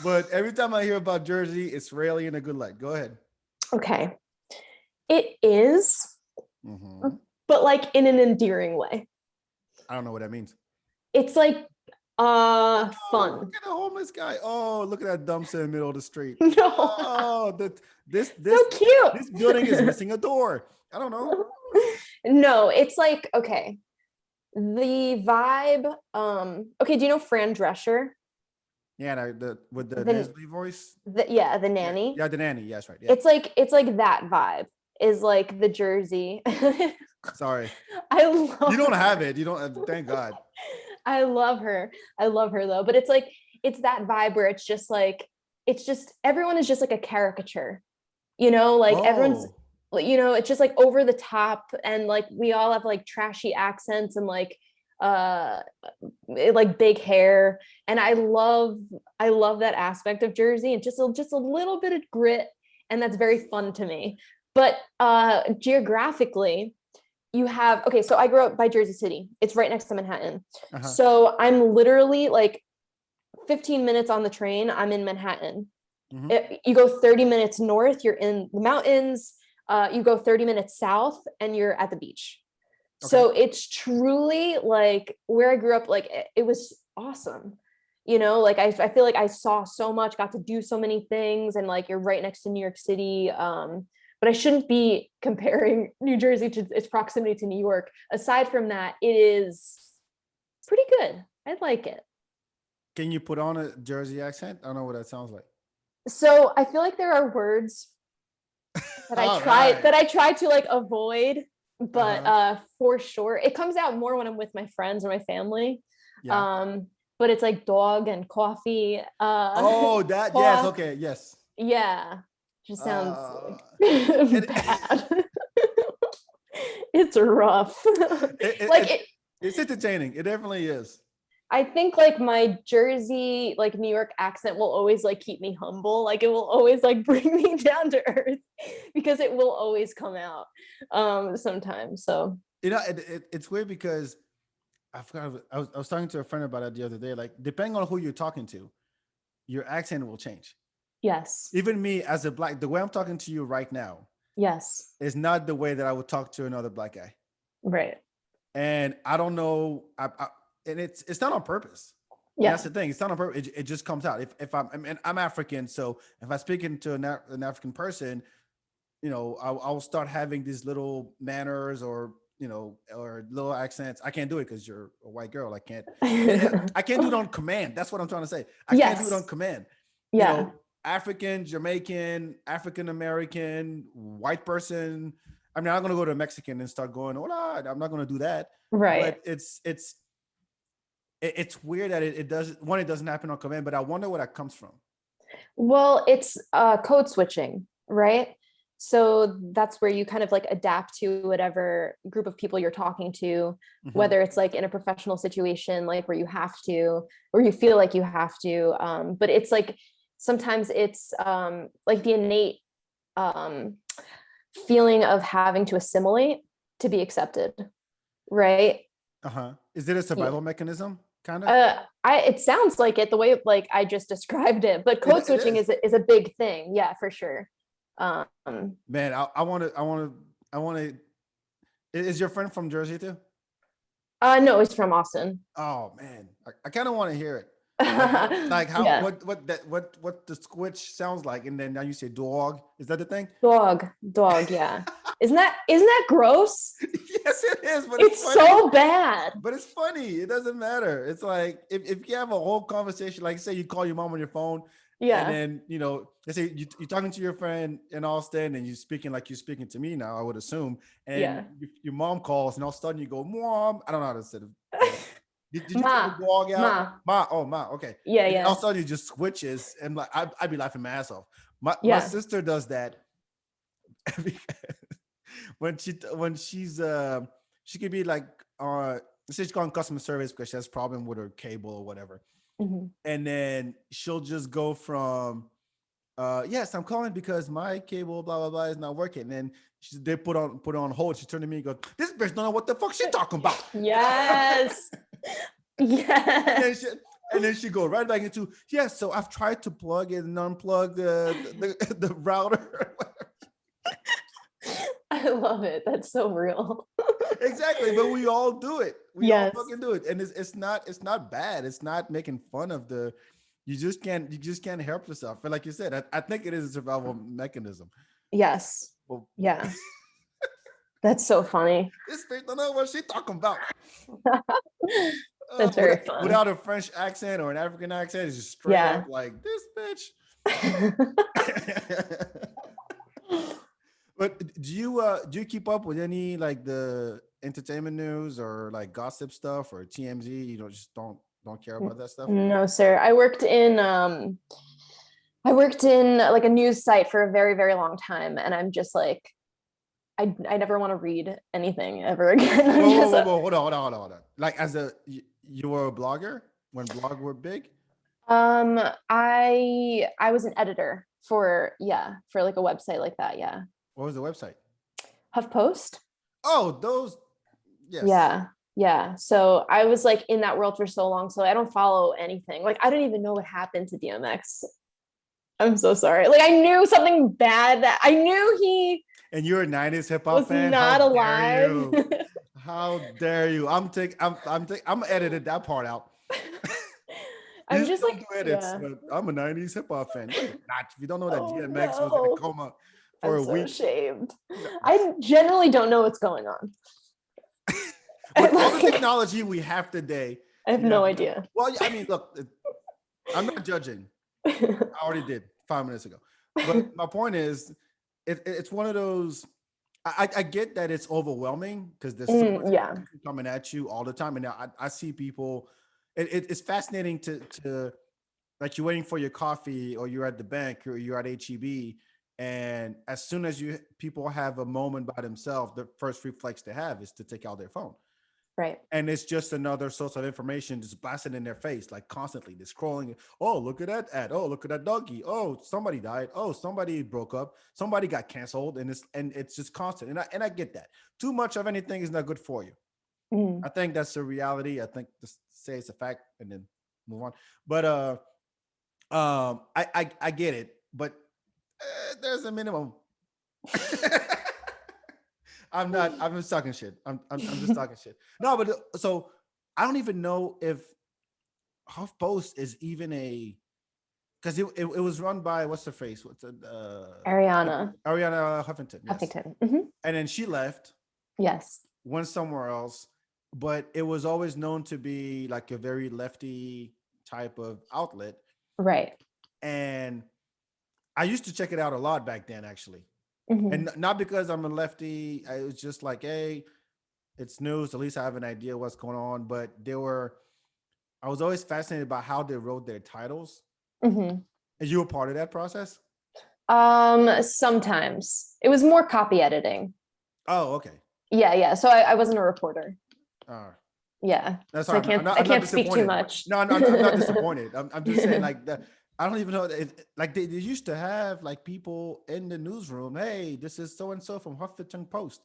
But every time I hear about Jersey, it's rarely in a good light. Go ahead. Okay. It is, Mm-hmm. but like in an endearing way. I don't know what that means. It's like Oh, fun. look at the homeless guy. Oh, look at that dumpster in the middle of the street. No. Oh, that So this building is cute. missing a door. I don't know. No, it's like okay. The vibe, okay, do you know Fran Drescher? Yeah, with the The, nasally voice. yeah, the Yeah, nanny. yeah, the nanny. Yes, right. Yeah. It's like that vibe is like the Jersey. Sorry, I you love don't have her. it. You don't. Thank God. I love her. I love her though. But it's like it's that vibe where it's just everyone is just like a caricature. Like everyone's Oh, it's just like over the top and like we all have like trashy accents and uh like big hair and I love that aspect of Jersey and just a little bit of grit and that's very fun to me. But geographically you have okay, so I grew up by Jersey City. It's right next to Manhattan. uh-huh. So I'm literally like 15 minutes on the train, I'm in Manhattan. Mm-hmm. You go 30 minutes north, you're in the mountains. You go 30 minutes south and you're at the beach. Okay. So it's truly like where I grew up, like it was awesome. Like I feel like I saw so much, got to do so many things, and like you're right next to New York City. But I shouldn't be comparing New Jersey to its proximity to New York. Aside from that, it is pretty good. I like it. Can you put on a Jersey accent? I don't know what that sounds like. So I feel like there are words All right. that I try to like avoid, but Uh-huh. for sure it comes out more when I'm with my friends or my family. Yeah. Um, but it's like dog and coffee. Oh, that yes. Cough. Okay. Yes. Yeah. Just sounds Uh, like it, bad. It's rough. Like it it's entertaining. It definitely is. I think like my Jersey, like New York accent will always like keep me humble. Like it will always like bring me down to earth because it will always come out sometimes. So It's weird because I forgot. I was talking to a friend about it the other day. Like, depending on who you're talking to, your accent will change. yes. Even me as a black, the way I'm talking to you right now Yes. is not the way that I would talk to another black guy. Right. And I don't know. And it's not on purpose. And that's Yeah. the thing. It's not on purpose. It just comes out. If I'm African, so if I speak into an African person, I'll start having these little manners or little accents. I can't do it because you're a white girl. I can't. I can't do it on command. That's what I'm trying to say. I can't do it on Yes. command. You Yeah. know, African, Jamaican, African American, white person. I mean, I'm not gonna go to a Mexican and start going, "Hola." I'm not gonna do that. Right. But it's weird that it does one. It doesn't happen on command, but I wonder where that comes from. Well, it's code switching, right? So that's where you kind of like adapt to whatever group of people you're talking to, Mm-hmm. whether it's like in a professional situation, like where you have to, or you feel like you have to. But it's like sometimes it's like the innate um, feeling of having to assimilate to be accepted, right? Uh-huh. Is it a Yeah. survival mechanism, kind of? It sounds like it the way like I just described it, but It, code it switching is. is a big thing, yeah, for sure. Um, Man, I want to. Is your friend from Jersey too? no, it's from Austin. Oh man, I kind of want to hear it. Like how Yeah, what the squitch sounds like, and then now you say dog. Is that the thing? dog, yeah. Isn't that gross? Yes, it is, but it's It's funny. so bad. But it's funny. It doesn't matter. It's like if you have a whole conversation, like say you call your mom on your phone, and Yeah, then let's say you're talking to your friend in Austin, and you're speaking like you're speaking to me now. I would assume, and yeah. your mom calls, and all of a sudden you go, "Mom," I don't know how to say it. Did you take the Ma, dog out? ma. Ma, oh ma, okay. Yeah, And then all yeah, of a sudden it just switches, and like I'd be laughing my ass off. My yeah. sister does that when she could be like she's calling customer service because she has a problem with her cable or whatever, Mhm. and then she'll just go from yes, I'm calling because my cable blah blah blah is not working. And then they put on hold. She turned to me and goes, "This bitch don't know what the fuck she talking about." Yes, and then yes. she and then she go right back into yes. So I've tried to plug and unplug the router. I love it. That's so real. Exactly, but we all do it. We all Yes. fucking do it, and it's not bad. It's not making fun of the. You just can't help yourself. And like you said, I think it is a survival mechanism. Yes. Well, Yeah. That's so funny. this bitch don't know what she talking about. That's very fun. Without a French accent or an African accent, it's just straight up Yeah. like this bitch. But do you keep up with any like the entertainment news or like gossip stuff or TMZ? You just don't care about that stuff. No, sir. I worked in like a news site for a very, very long time, and I'm just like, I never want to read anything ever again. I'm Whoa, whoa, just whoa, whoa! Hold on. Like you were a blogger when blog were big. um I was an editor for like a website like that. Yeah. What was the website? HuffPost. Oh, those. Yes. Yeah. Yeah. So I was like in that world for so long. So I don't follow anything. Like I don't even know what happened to DMX. I'm so sorry. Like I knew something bad that I knew he And you're a '90s hip hop was fan. How not dare alive. you? How dare you? I'm edited that part out. I'm Usually just don't like, do edits, yeah. but I'm a '90s hip hop fan. No, you're not. If you don't know that Oh DMX was in a no. coma for I'm a so week, ashamed. no. I generally don't know what's going on. With all the Like, technology we have today, I have you no have idea. well, I mean, look, I'm not judging. I already did 5 minutes ago. But my point is, it's one of those. I get that it's overwhelming because there's so much Yeah. information coming at you all the time, and now I see people. It's fascinating to like you're waiting for your coffee or you're at the bank or you're at HEB, and as soon as people have a moment by themselves, the first reflex they have is to take out their phone, Right. and it's just another source of information just blasted in their face like constantly. They're scrolling. Oh, look at that ad. Oh, look at that doggy. Oh, somebody died. Oh, somebody broke up. Somebody got canceled, and it's just constant. And I get that. Too much of anything is not good for you. Mm. I think that's a reality. I think just say it's a fact and then move on. But I get it, but there's a minimum. I'm not. I'm just talking shit. I'm just talking shit. No, but so I don't even know if HuffPost is even a because it was run by what's her face? What's it? Ariana Ariana Huffington. Yes, Huffington. and then she left, Yes. went somewhere else, but it was always known to be like a very lefty type of outlet, Right. and I used to check it out a lot back then, actually. Hmm. And not because I'm a lefty. I was just like, hey, it's news. At least I have an idea what's going on. But I was always fascinated by how they wrote their titles. Hmm. And you were part of that process? Sometimes it was more copy editing. Oh, okay. Yeah. So I wasn't a reporter. Uh, Yeah. that's So all right. I I'm not can't speak too disappointed. much. No, I'm not disappointed. I'm just saying like that. I don't even know like they used to have like people in the newsroom. Hey, this is so and so from Huffington Post.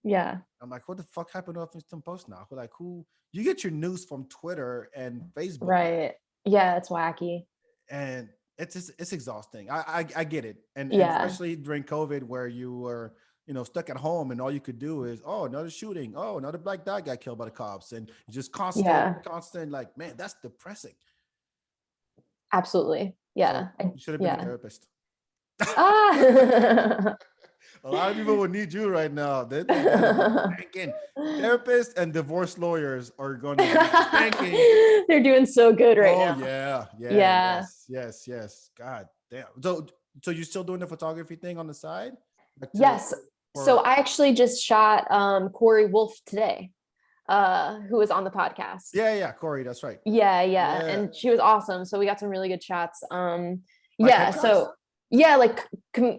Yeah. I'm like, what the fuck happened to Huffington Post now? Like, who you get your news from Twitter and Facebook now, Right. Yeah, it's wacky. and it's exhausting. I get it, and Yeah. especially during COVID where you were stuck at home and all you could do is another shooting, another black guy got killed by the cops, and just Yeah. constant like man that's depressing. Absolutely. So Yeah. you should have been a Yeah. therapist. Ah. A lot of people would need you right now. They gotta be banking. Therapists and divorce lawyers are gonna be banking. They're doing so good right Oh now. yeah, yeah, Yeah. yes. God damn. So you still doing the photography thing on the side? Like to Yes. So or I actually just shot Corey Wolf today, who was on the podcast. yeah, Corey, that's right. Yeah. Yeah. And she was awesome. So we got some really good shots. Like Yeah, headshots? so yeah, like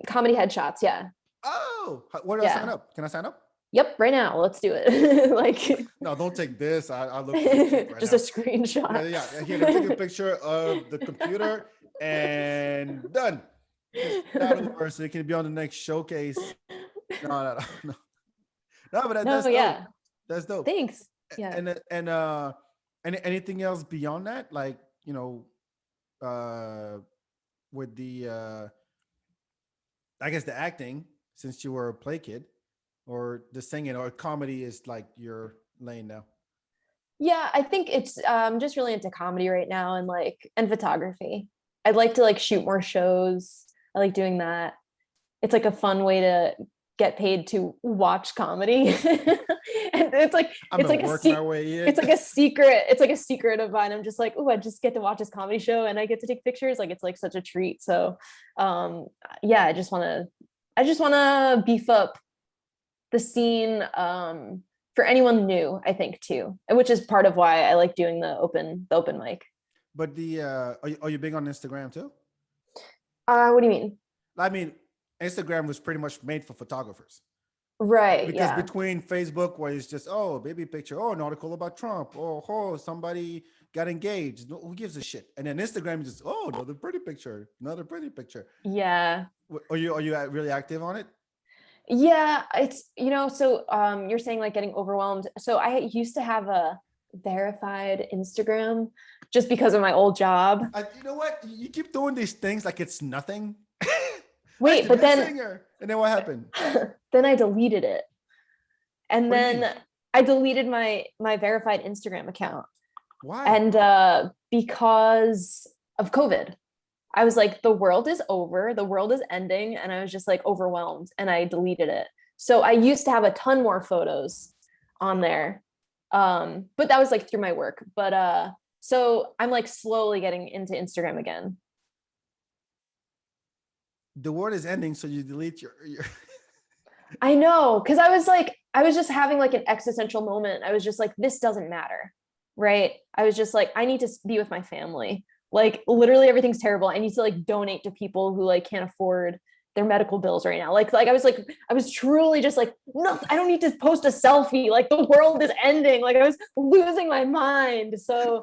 comedy headshots. Yeah. Oh, where do I sign Yeah. up? Can I sign up? Yep, right now. Let's do it. Like No, don't take this. I look like shit right just a now. screenshot. Here, let me take a picture of the computer and done. Just send that over so it can be on the next showcase. No. No, but No, that's dope. yeah. That's dope. Thanks. Yeah. And anything else beyond that, like uh, with the I guess the acting, since you were a play kid, or the singing, or comedy is like your lane now. Yeah, I think it's just really into comedy right now and photography. I'd like to like shoot more shows. I like doing that. It's like a fun way to get paid to watch comedy. And I'm it's gonna like work my way in. it's like a secret. It's like a secret of mine. I'm just like, oh, I just get to watch this comedy show and I get to take pictures. Like it's like such a treat. So um yeah, I just wanna beef up the scene for anyone new, I think too, which is part of why I like doing the open mic. But the are you big on Instagram too? What do you mean? I mean, Instagram was pretty much made for photographers. Right, Because yeah. between Facebook, where it's just baby picture, an article about Trump, somebody got engaged, who gives a shit? And then Instagram is just another pretty picture, another pretty picture. Yeah. Are you really active on it? Yeah, it's so you're saying like getting overwhelmed. So I used to have a verified Instagram just because of my old job. You know what? You keep doing these things like it's nothing. I used Wait, to but be a then singer, and then what happened? then I deleted it. And What do you mean? then I deleted my verified Instagram account. Why? And because of COVID. I was like, the world is over, the world is ending, and I was just like overwhelmed, and I deleted it. So I used to have a ton more photos on there, but that was like through my work. But so I'm like slowly getting into Instagram again. The world is ending, so you delete your I know, because I was just having like an existential moment. I was just like, this doesn't matter, right? I was just like, I need to be with my family. Like literally everything's terrible. I need to like donate to people who like can't afford their medical bills right now. Like I was truly just like, no, I don't need to post a selfie. Like the world is ending. Like I was losing my mind. So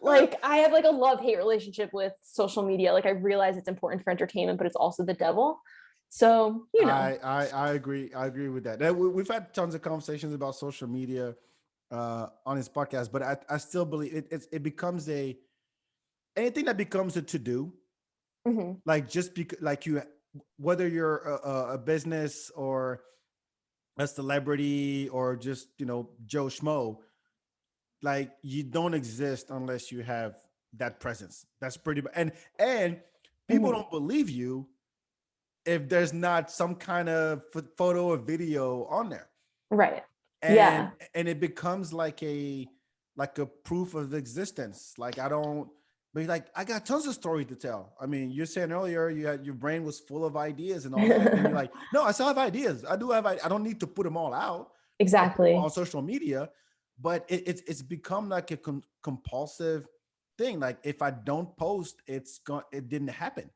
like I have like a love-hate relationship with social media. Like I realize it's important for entertainment, but it's also the devil. So, I agree. I agree with that. We've had tons of conversations about social media on this podcast, but I still believe it becomes anything that becomes a to do, Mhm. like just like you, whether you're a business or a celebrity or just Joe Schmo, like you don't exist unless you have that presence. That's pretty and people Mhm. don't believe you if there's not some kind of photo or video on there, Right. and Yeah. and it becomes like a proof of existence. Like I don't but like I got tons of stories to tell. I mean, you're saying earlier your brain was full of ideas and all that, and then you're like, no, I still have ideas. I do have I don't need to put them all out or put them all Exactly. on social media, but it's become like a compulsive thing. Like if I don't post, it didn't happen.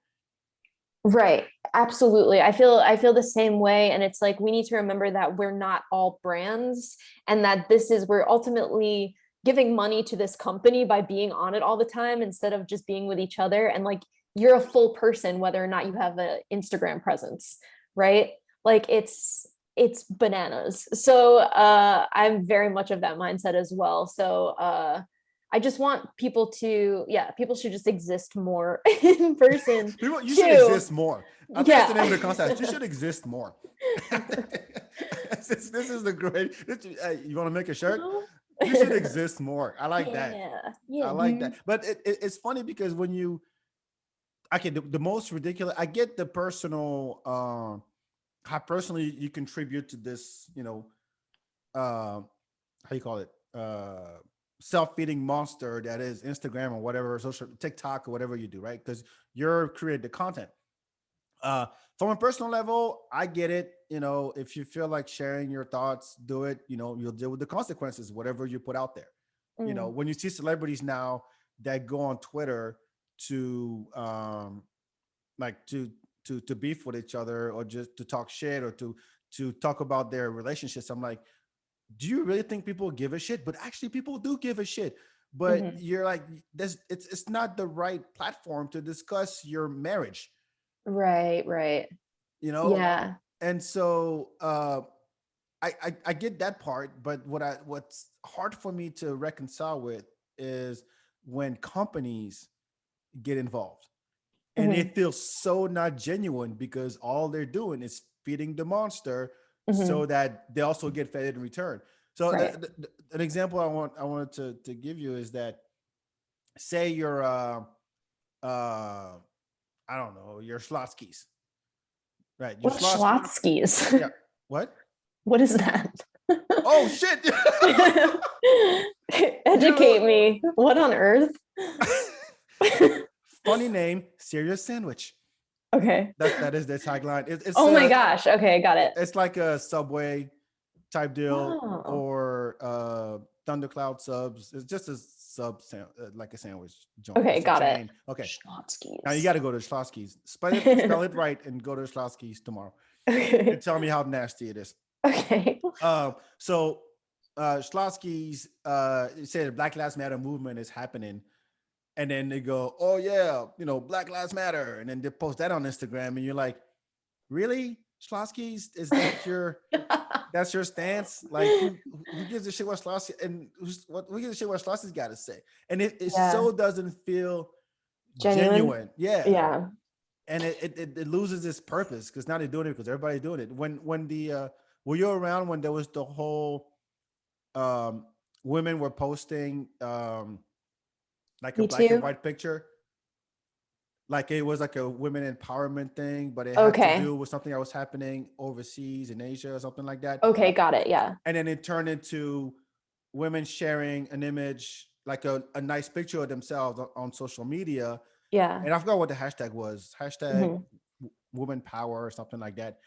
Right. Absolutely. I feel the same way. And it's like we need to remember that we're not all brands, and that we're ultimately giving money to this company by being on it all the time instead of just being with each other. And like you're a full person whether or not you have an Instagram presence, right? Like it's bananas. So I'm very much of that mindset as well. So I just want people to, yeah, people should just exist more in person You should too. exist more. I think that's the name of the concept. You Yeah. should exist more. This is the great. You want to make a shirt? You should exist more. I like that. Yeah. I Yeah, like that. dude. But it's funny because when you, okay, the most ridiculous. I get the personal. How personally you contribute to this. How you call it? Self-feeding monster that is Instagram or whatever, social TikTok or whatever you do, right? Because you're creating the content. Uh, from a personal level, I get it. If you feel like sharing your thoughts, do it. You'll deal with the consequences, whatever you put out there. Mm. When you see celebrities now that go on Twitter to like to beef with each other, or just to talk shit, or to talk about their relationships, I'm like, do you really think people give a shit? But actually, people do give a shit. But Hmm. you're like, this it's not the right platform to discuss your marriage, Right, right. you know. Yeah. And so I get that part, but what's hard for me to reconcile with is when companies get involved, and Hmm. it feels so not genuine because all they're doing is feeding the monster so Hmm. that they also get fed in return. So Right. an example I wanted to give you is that, say you're I don't know, your Schlotzkys, right? Your What Schlotzky, Schlotzskis? yeah. What? What is that? Oh shit! You Educate me. What on earth? funny name, serious sandwich. Okay. That is the tagline. Oh my gosh. Okay, got it. It's like a Subway type deal, Oh, or Thundercloud subs. It's just a like a sandwich joint. okay, It's a got it. chain. Okay, now you Schlotzskis. got to go to Schlotzky's. Spell it right, and go to Schlotzky's tomorrow and Okay. tell me how nasty it is. Okay. So Schlotzky's say the Black Lives Matter movement is happening, and then they go, "Oh yeah, Black Lives Matter," and then they post that on Instagram, and you're like, "Really, Schlotzky's? Is that your that's your stance? Like, who gives a shit what Schlossy and who gives a shit what Schlossy's got to say?" And it Yeah. so doesn't feel Genuine. genuine, yeah. Yeah. And it loses its purpose because now they're doing it because everybody's doing it. When the were you around when there was the whole um women were posting like a Me black and too. white picture, like it was like a women empowerment thing, but it had to Okay. do with something that was happening overseas in Asia or something like that. Okay, got it. Yeah. And then it turned into women sharing an image, like a nice picture of themselves on social media. Yeah. And I forgot what the hashtag was, hashtag Hmm. woman power or something like that.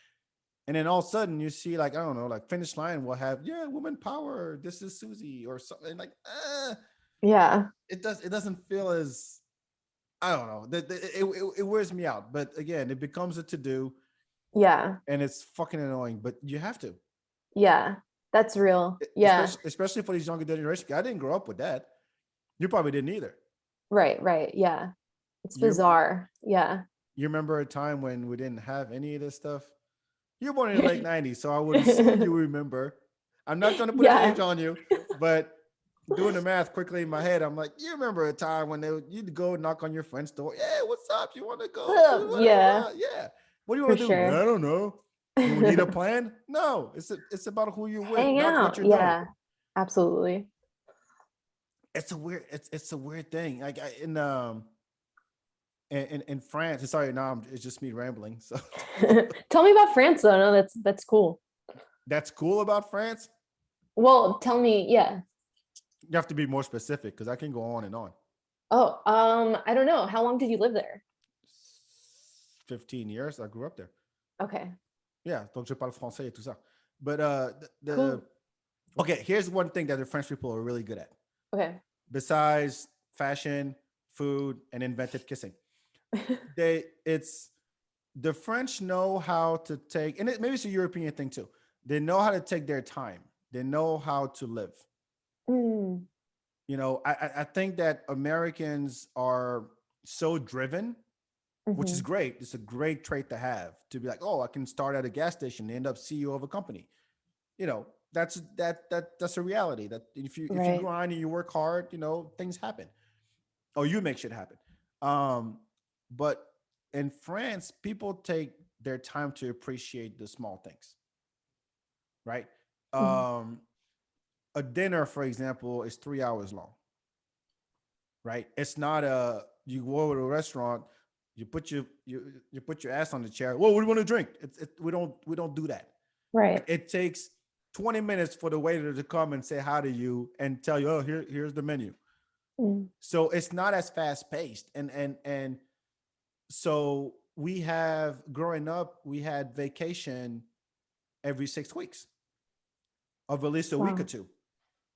And then all of a sudden you see, like, I don't know, like Finish Line will have, yeah, woman power, this is Susie or something, like Yeah. it doesn't feel as, I don't know, it wears me out. But again, it becomes a to do, Yeah. and it's fucking annoying, but you have to. Yeah. That's real. Yeah. Especially for these younger generation. I didn't grow up with that. You probably didn't either. Right, right. Yeah. It's You bizarre. Yeah. you remember a time when we didn't have any of this stuff? You're born in the late 90s, so I would assume you remember. I'm not trying to put an age Yeah. on you, but doing the math quickly in my head, I'm like, you remember a time when you'd go knock on your friend's door. Yeah, what's up? You want to go do Yeah, whatever? Yeah. What do you for want to do? sure. I don't know. You need a plan? No, it's about who you're with, Hang not what out. you're doing. Yeah, absolutely. It's a weird thing. Like in France. Sorry, now it's just me rambling. So Tell me about France though. No, that's cool. that's cool about France. Well, tell me, yeah. You have to be more specific because I can go on and on. Oh, I don't know. How long did you live there? 15 years. I grew up there. Okay, Yeah, donc je parle français et tout ça. But cool. okay, here's one thing that the French people are really good at. Okay. Besides fashion, food, and invented kissing, they it's the French know how to take, and maybe it's a European thing too. They know how to take their time. They know how to live. Mm, I think that Americans are so driven, which is mhm. great. It's a great trait to have, to be like, oh, I can start at a gas station and end up CEO of a company. That's a reality. That if you Right. grind and you work hard, things happen. Or you make shit happen. Um, but in France, people take their time to appreciate the small things, right? Mhm. Um, a dinner, for example, is 3 hours long, right? It's not a you go to a restaurant, you put your ass on the chair. Well, what do you want to drink? We don't do that. Right. It takes 20 minutes for the waiter to come and say hi to you and tell you, oh, here's the menu. Mm. So it's not as fast paced, and so we have growing up, we had vacation every 6 weeks of at least a week or Wow. two.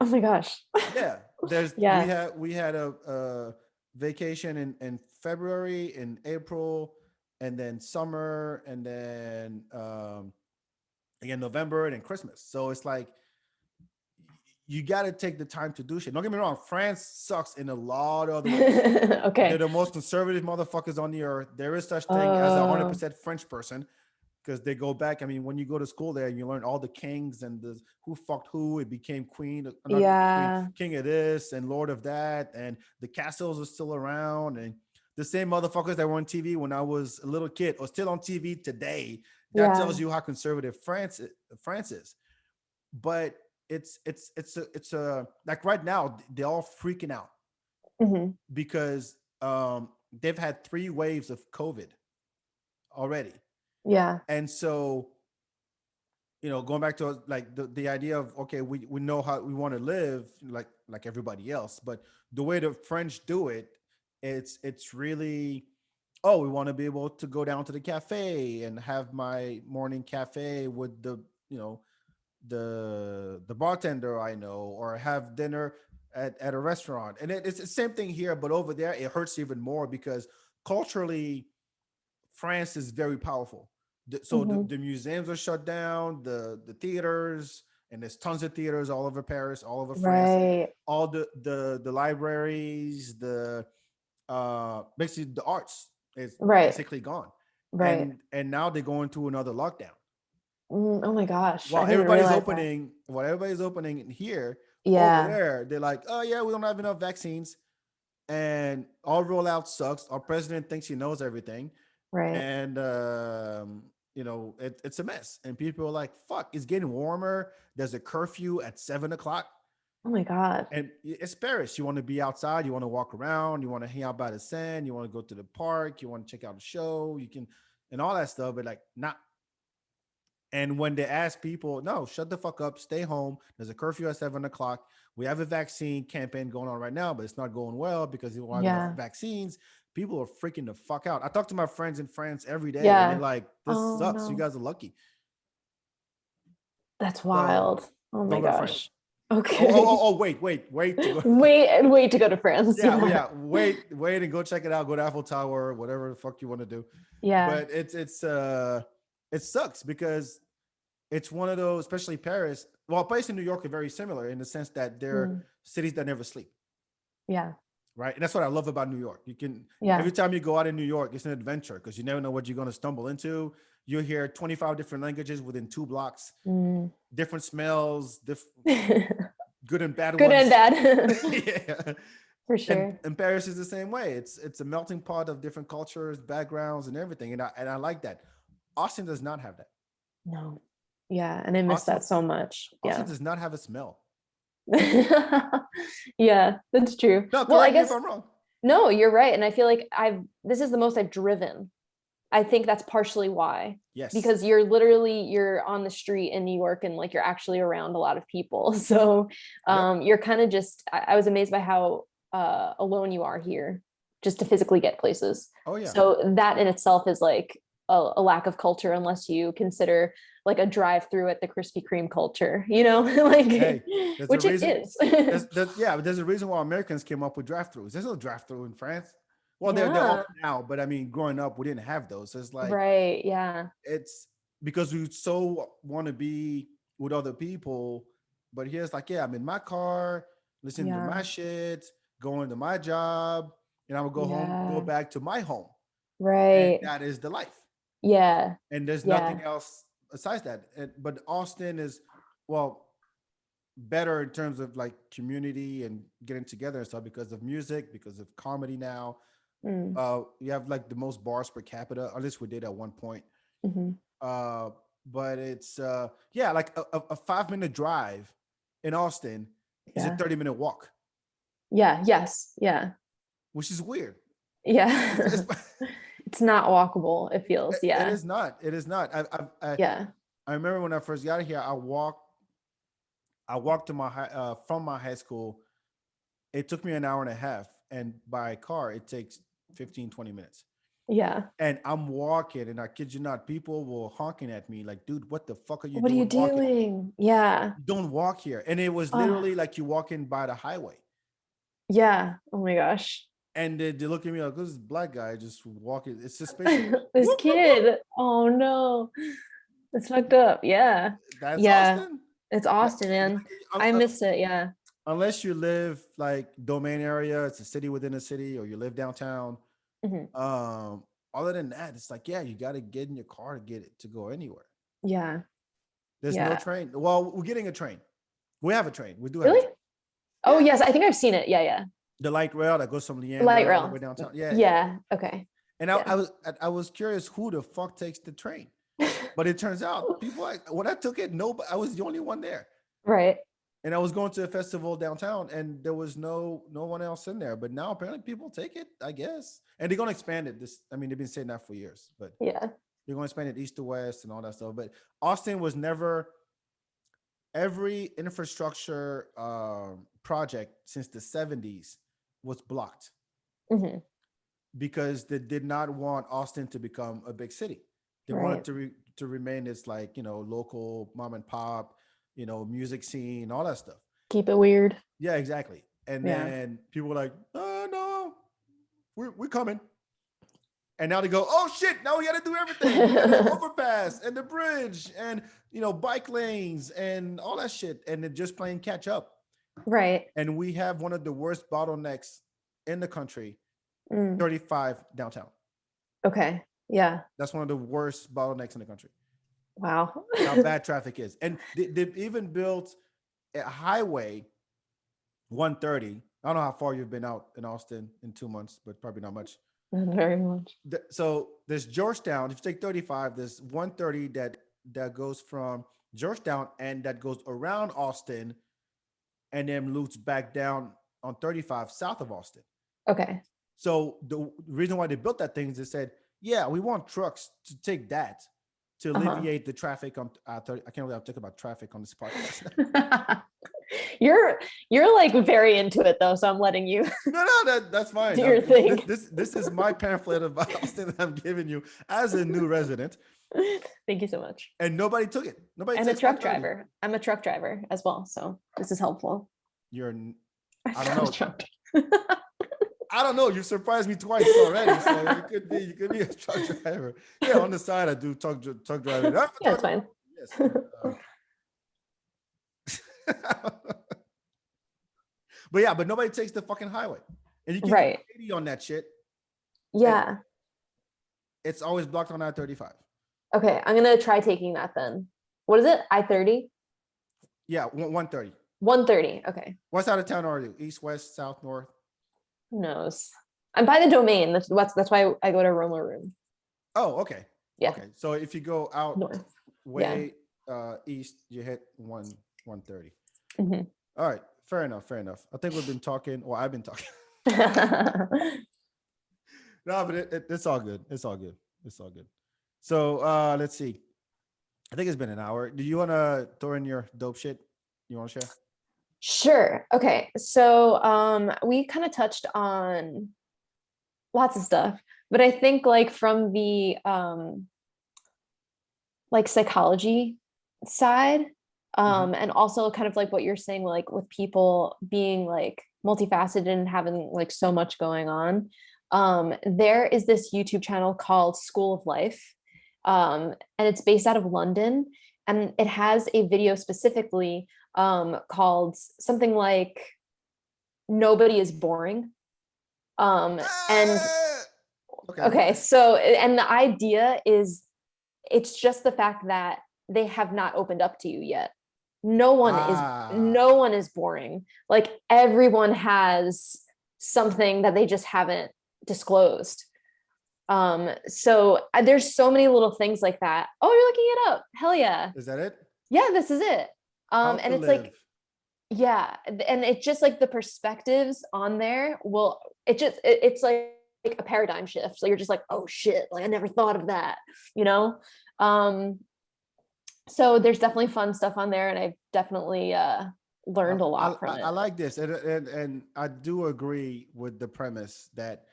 Oh my gosh. Yeah, there's we Yeah. had we had a vacation in February, in April, and then summer, and then again November, and then Christmas. So it's like you got to take the time to do shit. Don't get me wrong, France sucks in a lot of other ways. They're Okay. the most conservative motherfuckers on the earth. There is such thing as a one hundred Uh, percent French person, because they go back. I mean, when you go to school there, you learn all the kings and the who fucked who. It became queen, not queen, yeah. king of this and lord of that, and the castles are still around. And the same motherfuckers that were on TV when I was a little kid are still on TV today. That tells Yeah. you how conservative France is. But it's a like right now they're all freaking out Hmm. because they've had 3 waves of COVID already. Yeah. And so, going back to like the idea of, okay, we know how we want to live like everybody else, but the way the French do it, it's really, oh, we want to be able to go down to the cafe and have my morning cafe with you know the bartender I know, or have dinner at a restaurant. And it's the same thing here, but over there it hurts even more because culturally France is very powerful. So Hmm. the museums are shut down, the theaters, and there's tons of theaters all over Paris, all over France, Right. all the libraries, the basically the arts is Right. basically gone. Right. And now they're going to another lockdown. Oh my gosh. I While didn't everybody's realize that. opening, while everybody's opening in here, over Yeah. there, they're like, oh yeah, we don't have enough vaccines. And our rollout sucks. Our president thinks he knows everything. Right. And it's a mess. And people are like, fuck, it's getting warmer. There's a curfew at 7 o'clock. Oh my God. And it's Paris. You want to be outside, you want to walk around, you want to hang out by the sand, you want to go to the park, you want to check out a show, you can, and all that stuff, but like not. And when they ask people, no, shut the fuck up, stay home. There's a curfew at 7 o'clock. We have a vaccine campaign going on right now, but it's not going well because we don't have enough Yeah. vaccines. People are freaking the fuck out. I talk to my friends in France every day, and they're Yeah. like, "This Oh sucks. You no. guys are lucky." That's So wild. Oh my don't go to France. gosh. Oh, oh, oh, Okay. oh wait to go. Wait and wait to go to France. Yeah, well, Yeah. yeah, wait, and go check it out. Go to Eiffel Tower, whatever the fuck you want to do. Yeah. But it sucks because it's one of those, especially Paris. Well, Paris and New York are very similar in the sense that they're Mm. cities that never sleep, Yeah. right? And that's what I love about New York. You can Yeah. every time you go out in New York, it's an adventure because you never know what you're going to stumble into. You hear 25 different languages within 2 blocks, Mm. different smells, good and bad Good and ones. bad. Yeah. For and sure. and Paris is the same way. It's a melting pot of different cultures, backgrounds, and everything. And I like that. Austin does not have that. No. Yeah. And I miss that Austin so much. Austin Yeah. does not have a smell. Yeah, that's true. No, Well, I correct me if guess I'm wrong. no, you're right. And I feel like this is the most I've driven. I think that's partially why. Yes. Because you're on the street in New York and like you're actually around a lot of people. So Yep. you're kind of just I was amazed by how alone you are here just to physically get places. Oh yeah. So that in itself is like a lack of culture unless you consider like a drive through at the Krispy Kreme culture, like Hey, there's a which it reason. is. There's a reason why Americans came up with drive-throughs. There's no drive-through in France. Well, they're all now, but I mean, growing up, we didn't have those. So it's like, Right. Yeah. it's because we so want to be with other people, but here's like, yeah, I'm in my car, listening to my Yeah. shit, going to my job, and I'm gonna go home, go Yeah. back to my home, and Right. that is the life. Yeah. And there's Yeah. nothing else besides that. But Austin is, well, better in terms of like community and getting together and stuff because of music, because of comedy now. Mm. You have like the most bars per capita, at least we did at one point. Hmm. Uh, but it's yeah, like a 5 minute drive in Austin is a Yeah. 30-minute walk, Yeah. Yes. Yeah. which is weird. Yeah. It's It's not walkable, it feels. it Yeah. is not. It is not. Yeah. I remember when I first got here, I walked to from my high school. It took me an hour and a half, and by car it takes 15-20 minutes. Yeah. And I'm walking, and I kid you not, people were honking at me like, "Dude, what the fuck are you What are you doing walking? doing? Yeah. You don't walk here." And it was Oh, literally like you walking by the highway. yeah. Oh my gosh. And they look at me like, this black guy just walking. It's suspicious. This Whoop, whoop, whoop. kid. Oh no. It's fucked up. Yeah. That's Yeah. Austin. It's Like, Austin, man. un- I un- miss it. Yeah. unless you live like domain area, it's a city within a city, or you live downtown. Hmm. Um, Other than that, it's like, yeah, you got to get in your car to get it to go anywhere. Yeah. There's no Yeah. train. Well, we're getting a train. We have a train. We do have a Really? train. Oh, Yeah, yes. I think I've seen it. Yeah. Yeah. the light rail that goes from Light Leander all the rail. way downtown. Yeah, yeah. Yeah. Okay. And Yeah. I was curious who the fuck takes the train, but it turns out people like when I took it, nobody. I was the only one there. Right. And I was going to a festival downtown, and there was no one else in there. But now apparently people take it, I guess, and they're gonna expand it. I mean, they've been saying that for years, but Yeah. they're gonna expand it east to west and all that stuff. But Austin was never every infrastructure project since the '70s was blocked Hmm. because they did not want Austin to become a big city. They wanted Right. to remain this like local mom and pop, music scene, all that stuff. Keep it weird. Yeah, exactly. And Yeah. then people were like, "Oh no, we're coming." And now they go, "Oh shit! Now we got to do everything. We got the overpass and the bridge and bike lanes and all that shit." And they're just playing catch up. Right. And we have one of the worst bottlenecks in the country, Mm. 35 downtown. Okay. Yeah. That's one of the worst bottlenecks in the country. Wow. How bad traffic is. And they've even built a highway 130. I don't know how far you've been out in Austin in 2 months, but probably not much. Not very much. So there's Georgetown. If you take 35, there's 130 that goes from Georgetown and that goes around Austin and then loops back down on 35 south of Austin. Okay. So the reason why they built that thing is they said, yeah, we want trucks to take that to alleviate the traffic on 30. I can't really talk about traffic on this podcast. You're like very into it though, so I'm letting you No, that's fine. do your thing. This is my pamphlet about Austin that I'm giving you as a new resident. Thank you so much. And nobody took it. Nobody And a takes truck 130. driver. I'm a truck driver as well, so this is helpful. I don't know. I don't know. You surprised me twice already. So you could be a truck driver. Yeah, on the side I do truck driving. Yeah, it's fine. Yes. But nobody takes the fucking highway. And you can Right. get 80 on that shit. Yeah. It's always blocked on I-35. Okay, I'm gonna try taking that then. What is it? I-30? Yeah, 130. 130. Okay. What side of town are you? East, west, south, north? Who knows? I'm by the Domain. That's why I go to Roma Room. Oh, okay. Yeah. Okay. So if you go out North. way east, you hit 130. Mhm. All right. Fair enough. I think we've been talking, or I've been talking. No, but it's all good. It's all good. So let's see. I think it's been an hour. Do you want to throw in your dope shit you want to share? Sure. Okay. So we kind of touched on lots of stuff, but I think like from the like psychology side, and also kind of like what you're saying, like with people being like multifaceted and having like so much going on. There is this YouTube channel called School of Life, and it's based out of London, and it has a video specifically called something like "Nobody is Boring." And Ah! Okay, go okay, ahead. so and the idea is it's just the fact that they have not opened up to you yet. No Ah, one is boring. Like everyone has something that they just haven't disclosed. So there's so many little things like that. Oh, you're looking it up. Hell yeah. is that it? Yeah, this is it. How And to it's like, live? yeah, and it's just like the perspectives on there will it's like a paradigm shift. So you're just like, oh shit, like I never thought of that, you know? Um, so there's definitely fun stuff on there, and I've definitely learned a lot from I it. like this, and I do agree with the premise that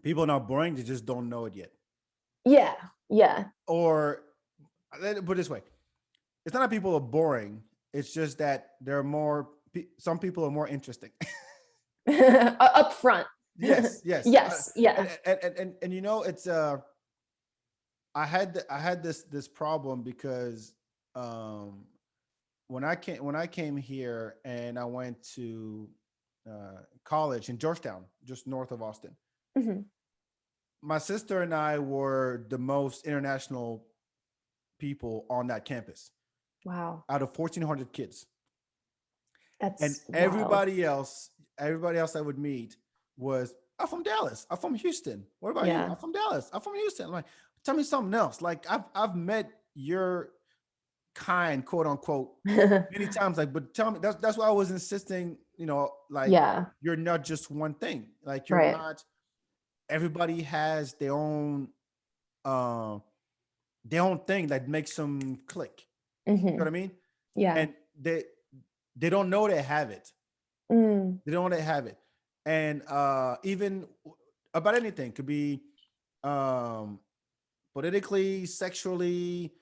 people are not boring; they just don't know it yet. Yeah, yeah. Or let it put it this way: it's not that people are boring; it's just that there are more. Some people are more interesting. Up front. Yes, yes, Yes, yeah. and you know, it's I had this problem because um when I came here and I went to college in Georgetown, just north of Austin. Mhm. My sister and I were the most international people on that campus Wow, out of 1,400 kids, and that's wild. everybody else I would meet was, I'm from Dallas, I'm from Houston. What about you? Yeah. I'm from Dallas, I'm from Houston. I'm like, tell me something else. Like I've met your kind, quote unquote, many times. Like, but tell me, that's why I was insisting, you know, like Yeah, you're not just one thing. Like you're right. not, everybody has uh their own thing that makes them click. You know what Hmm. I mean? Yeah. And they don't know they have it. Mm. They don't know they have it. And even about anything, could be um politically, sexually,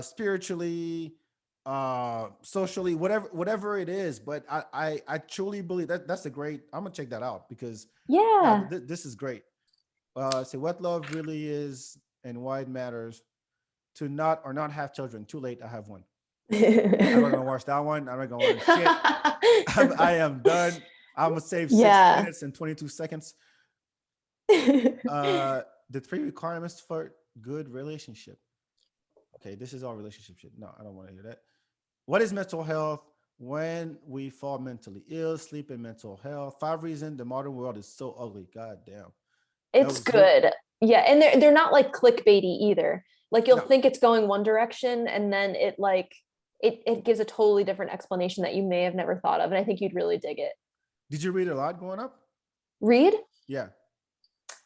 spiritually, socially, whatever it is. But I truly believe that that's a great. I'm gonna check that out because yeah, Yeah. this is great. Say what love really is and why it matters to not or not have children. Too late. I have one. I'm not gonna watch that one. I'm not gonna learn shit. I am done. I'm gonna save six Yeah. minutes and 22 seconds. The three requirements for good relationship. Okay, this is all relationship shit. No, I don't want to hear that. What is mental health? When we fall mentally ill, sleep and mental health. 5 reasons the modern world is so ugly. God damn. That It's was you. good. Yeah, and they're not like clickbaity either. Like you'll No. think it's going one direction, and then it like it gives a totally different explanation that you may have never thought of, and I think you'd really dig it. Did you read a lot growing up? Read? Yeah.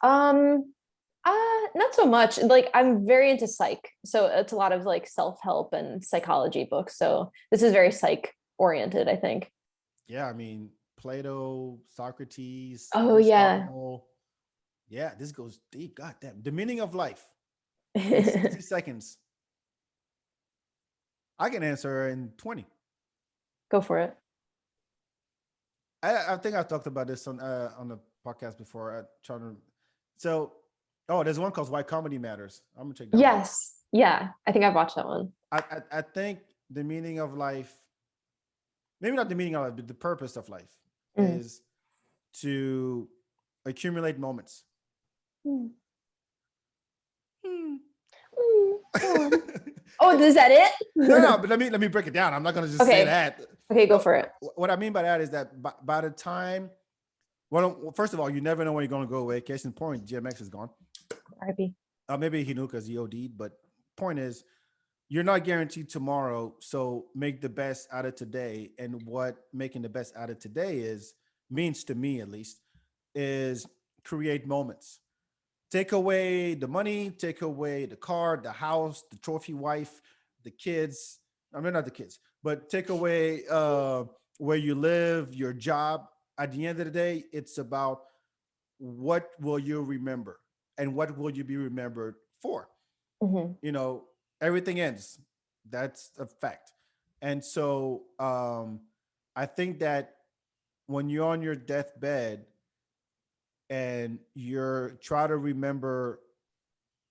Um, Not so much. Like I'm very into psych, so it's a lot of like self-help and psychology books. So this is very psych oriented, I think. Yeah. I mean, Plato, Socrates, Oh yeah. Aristotle. Yeah, this goes deep. God damn. The meaning of life in 60 seconds. I can answer in 20. Go for it. I think I've talked about this on the podcast before. Trying to, so, oh, there's one called Why Comedy Matters. I'm gonna check that one out. Yes. Yeah, I think I've watched that one. I think the meaning of life, maybe not the meaning of life, but the purpose of life Mm. is to accumulate moments. Mm. Hmm. Mm. Go on. Oh, is that No, it? but let me break it down. I'm not gonna just say Okay. that. Okay, go No, for it. what I mean by that is that by the time, well, first of all, you never know when you're gonna go away. Case in point, GMX is gone. RIP. Maybe he knew because he OD'd, but point is, you're not guaranteed tomorrow. So make the best out of today. And what making the best out of today is means to me at least is create moments. Take away the money, take away the car, the house, the trophy wife, the kids. I mean, not the kids, but take away where you live, your job. At the end of the day, it's about what will you remember and what will you be remembered for. Hmm. You know, everything ends. That's a fact. And so I think that when you're on your deathbed, and you're try to remember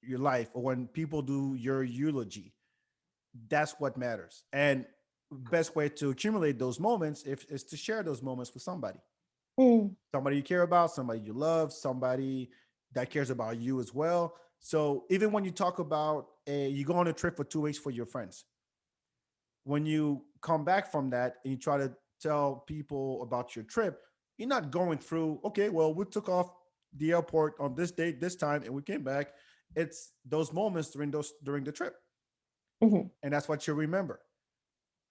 your life, or when people do your eulogy, that's what matters. And best way to accumulate those moments is to share those moments with somebody, Mm. somebody you care about, somebody you love, somebody that cares about you as well. So even when you talk about you go on a trip for 2 weeks for your friends, when you come back from that and you try to tell people about your trip, you're not going through, okay, well, we took off the airport on this date, this time, and we came back. It's those moments during the trip. Mhm. And that's what you remember.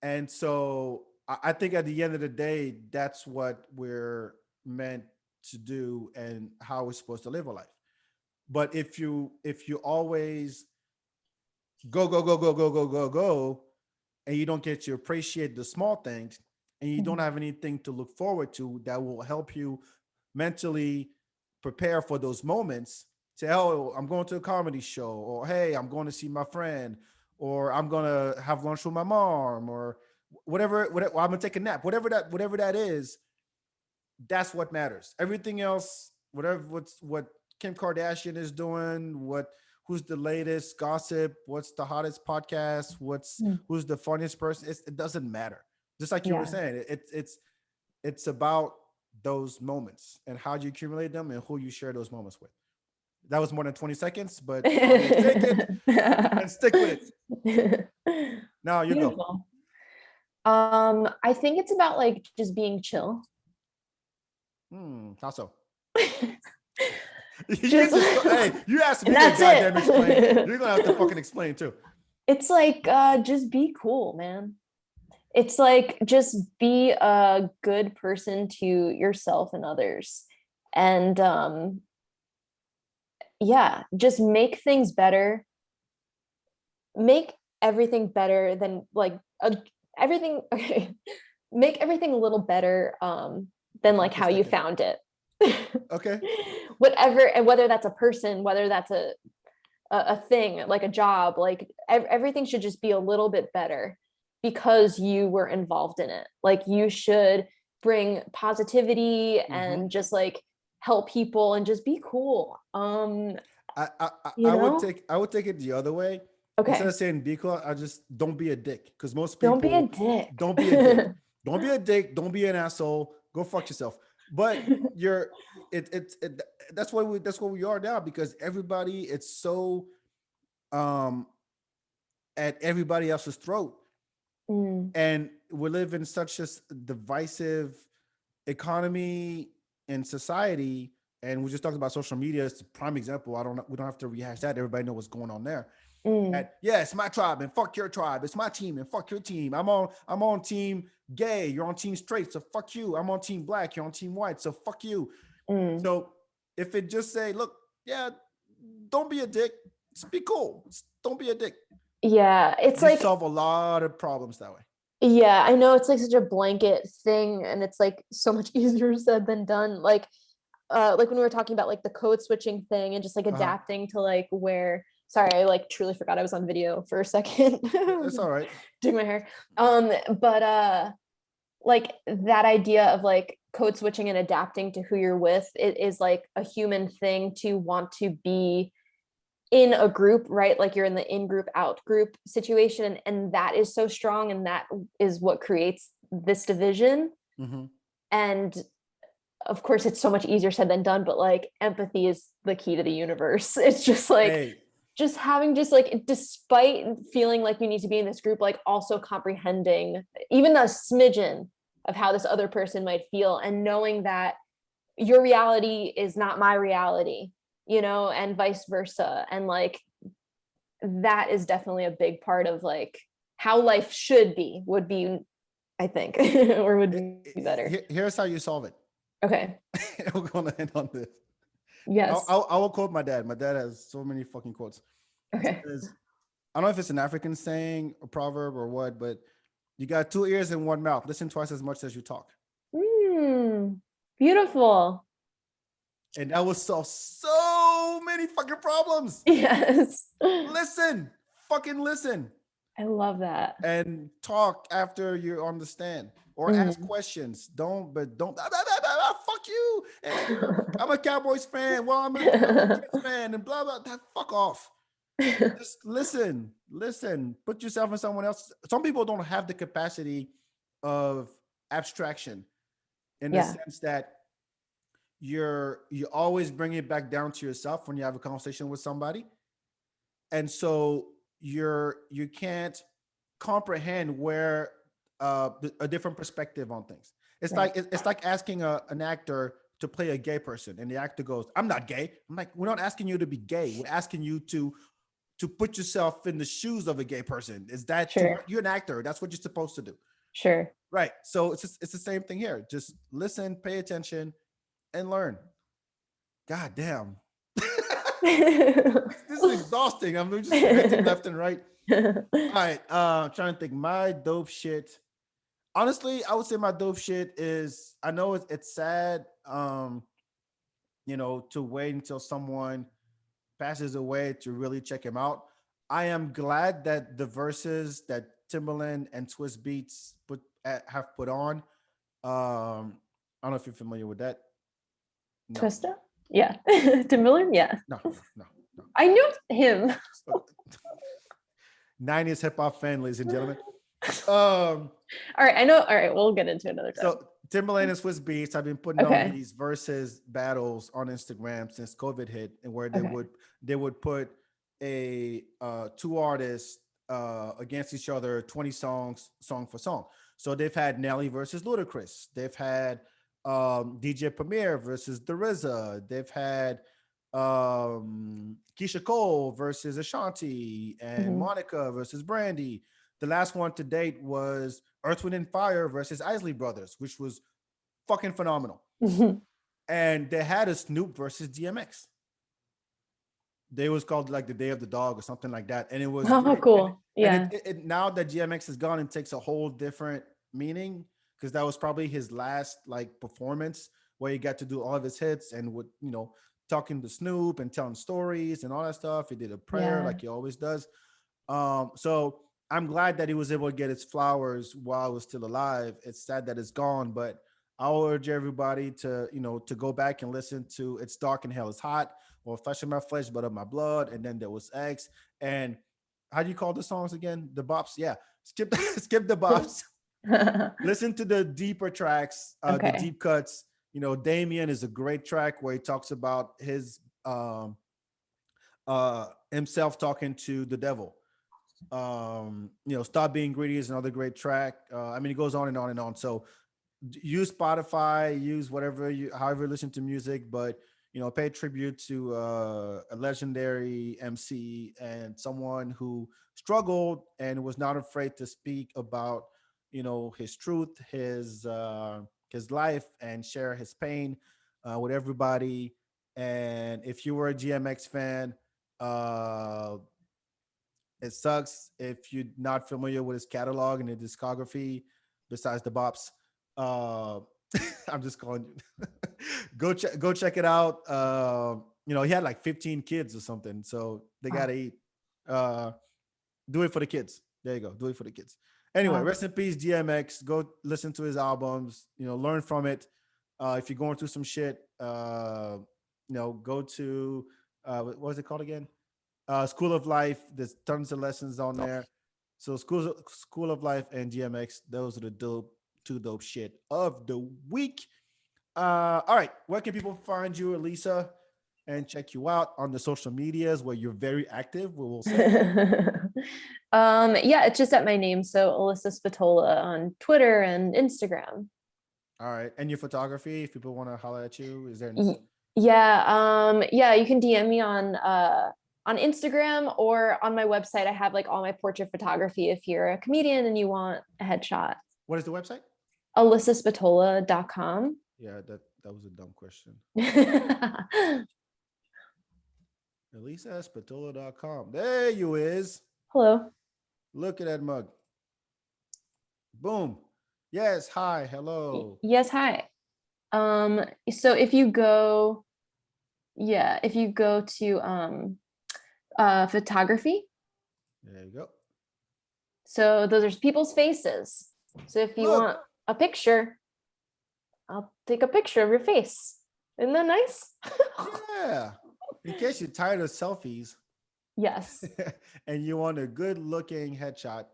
And so I think at the end of the day, that's what we're meant to do and how we're supposed to live a life. But if you always go, and you don't get to appreciate the small things, and you don't Mhm. have anything to look forward to that will help you mentally prepare for those moments. Say, oh, I'm going to a comedy show, or hey, I'm going to see my friend, or I'm going to have lunch with my mom, or whatever, I'm going to take a nap, whatever that is. That's what matters. Everything else, what Kim Kardashian is doing, who's the latest gossip, what's the hottest podcast, Mm. who's the funniest person, it doesn't matter. Just like you were Yeah. saying, it's about those moments and how you accumulate them and who you share those moments with. That was more than 20 seconds, but I'm gonna take it and stick with it. Now you go. Beautiful. I think it's about like just being chill. How so? You Just can just go. Hey, you asked and me to that's goddamn explain. it. You're gonna have to fucking explain too. It's like just be cool, man. It's like just be a good person to yourself and others. And yeah, just make things better. Make everything better than like everything okay. Make everything a little better than like Hockey how you sticking. found it. Okay. Whatever, and whether that's a person, whether that's a thing, like a job, like everything should just be a little bit better because you were involved in it. Like you should bring positivity Mm-hmm. and just like help people and just be cool. I, I You I would know? take it the other way. Instead Okay. of saying be cool, I just don't be a dick. Because most Don't be a people dick. don't be a dick. Don't be a dick. Don't be an asshole. Go fuck yourself. But you're it that's what we are now, because everybody, it's so um at everybody else's throat. Mm, And we live in such a divisive economy and society. And we just talked about social media. It's a prime example. We don't have to rehash that. Everybody know what's going on there. mm, That, yeah, it's my tribe and fuck your tribe. It's my team and fuck your team. I'm on team gay. You're on team straight. So fuck you. I'm on team black. You're on team white. So fuck you. mm. So if it just say, look, yeah, don't be a dick. Just be cool. Don't be a dick. Yeah, it's You like solve a lot of problems that way. yeah, I know it's like such a blanket thing and it's like so much easier said than done. Like when we were talking about like the code switching thing and just like Uh huh. adapting to like where sorry, I like truly forgot I was on video for a second. It's all right. Doing my hair. But like that idea of like code switching and adapting to who you're with, it is like a human thing to want to be in a group, right? Like you're in the in group out group situation, and that is so strong and that is what creates this division. Mm-hmm. And of course it's so much easier said than done, but like empathy is the key to the universe. It's just like Hey, just having just like despite feeling like you need to be in this group, like also comprehending even a smidgen of how this other person might feel and knowing that your reality is not my reality, you know, and vice versa. And like that is definitely a big part of like how life should be, would be, I think, or would be better. here's how you solve it. Okay. We're gonna end on this. Yes. I will quote my dad. My dad has so many fucking quotes. He Okay. says, I don't know if it's an African saying, a proverb, or what, but you got two ears and one mouth. Listen twice as much as you talk. Mm, beautiful. And that will solve so many fucking problems. Yes. Listen, fucking listen, I love that. and talk after you understand, or ask Mm. questions. Don't, but don't, fuck you. I'm a Cowboys fan. Well, I'm a Jets fan, and blah blah. That fuck off. Just listen. Put yourself in someone else. Some people don't have the capacity of abstraction in the Yeah. sense that you always bring it back down to yourself when you have a conversation with somebody, and so you can't comprehend where a different perspective on things. It's Right. like it's like asking an actor to play a gay person, and the actor goes, "I'm not gay." I'm like, we're not asking you to be gay. We're asking you to put yourself in the shoes of a gay person. Is that Sure. you're an actor? That's what you're supposed to do, Sure. right? So it's the same thing here. Just listen, pay attention, and learn. God damn. This is exhausting. I'm just ranting left and right. All right. Trying to think. My dope shit. Honestly, I would say my dope shit is I know it's sad, to wait until someone passes away to really check him out. I am glad that the verses that Timberland and Swiss Beats have put on. I don't know if you're familiar with that. No, Twista? Yeah. Tim Miller? Yeah. no, no, no, no. I know him. 90s hip hop fan, ladies and gentlemen. All right. I know. All right. We'll get into another time. So Timberland and Swiss Beats have been putting on Okay. these versus battles on Instagram since COVID hit, and where Okay. they would put a two artists against each other, 20 songs, song for song. So they've had Nelly versus Ludacris. They've had DJ Premier versus The RZA. They've had Keisha Cole versus Ashanti, and Mhm. Monica versus Brandy. The last one to date was Earth, Wind, and Fire versus Isley Brothers, which was fucking phenomenal. Mhm. And they had a Snoop versus DMX. They was called like the Day of the Dog or something like that, and it was Oh, great. cool. And Yeah. now that DMX is gone, it takes a whole different meaning because that was probably his last like performance where he got to do all of his hits and would talking to Snoop and telling stories and all that stuff. He did a prayer Yeah. like he always does. So I'm glad that he was able to get his flowers while he was still alive. It's sad that it's gone, but I urge everybody to go back and listen to "It's Dark and Hell is Hot" or "Flesh of My Flesh, Blood of My Blood," and then there was X. And how do you call the songs again? The bops, yeah. Skip skip the bops. Listen to the deeper tracks, the Okay. deep cuts. Damien is a great track where he talks about his himself talking to the devil. Stop Being Greedy is another great track. I mean, it goes on and on and on. So use Spotify, use whatever however you listen to music, but pay tribute to a legendary MC and someone who struggled and was not afraid to speak about his truth, his life, and share his pain with everybody. And if you were a GMX fan, uh, it sucks if you're not familiar with his catalog and his discography, besides the bops. Uh, I'm just calling you. Go check it out. He had like 15 kids or something, so they Wow. gotta eat. Uh, do it for the kids. There you go. Do it for the kids. Anyway, Wow. rest in peace, DMX. Go listen to his albums. Learn from it. If you're going through some shit, go to what was it called again? School of Life. There's tons of lessons on there. So School of Life and GMX. Those are the two dope shit of the week. All right. Where can people find you, Alyssa, and check you out on the social medias where you're very active? We will say. Yeah, it's just at my name. So Alyssa Spatola on Twitter and Instagram. All right. And your photography, if people want to holler at you, is there Y- yeah, you can DM me on Instagram or on my website. I have like all my portrait photography if you're a comedian and you want a headshot. what is the website? alyssaspatola.com. Yeah, that was a dumb question. ElisaSpatola.com. There you is. Hello. Look at that mug. Boom. Yes. Hi. Hello. Yes, hi. So if you go to photography, There you go. so those are people's faces. So if you Look. want a picture, I'll take a picture of your face. Isn't that nice? Yeah. In case you're tired of selfies Yes. and you want a good looking headshot,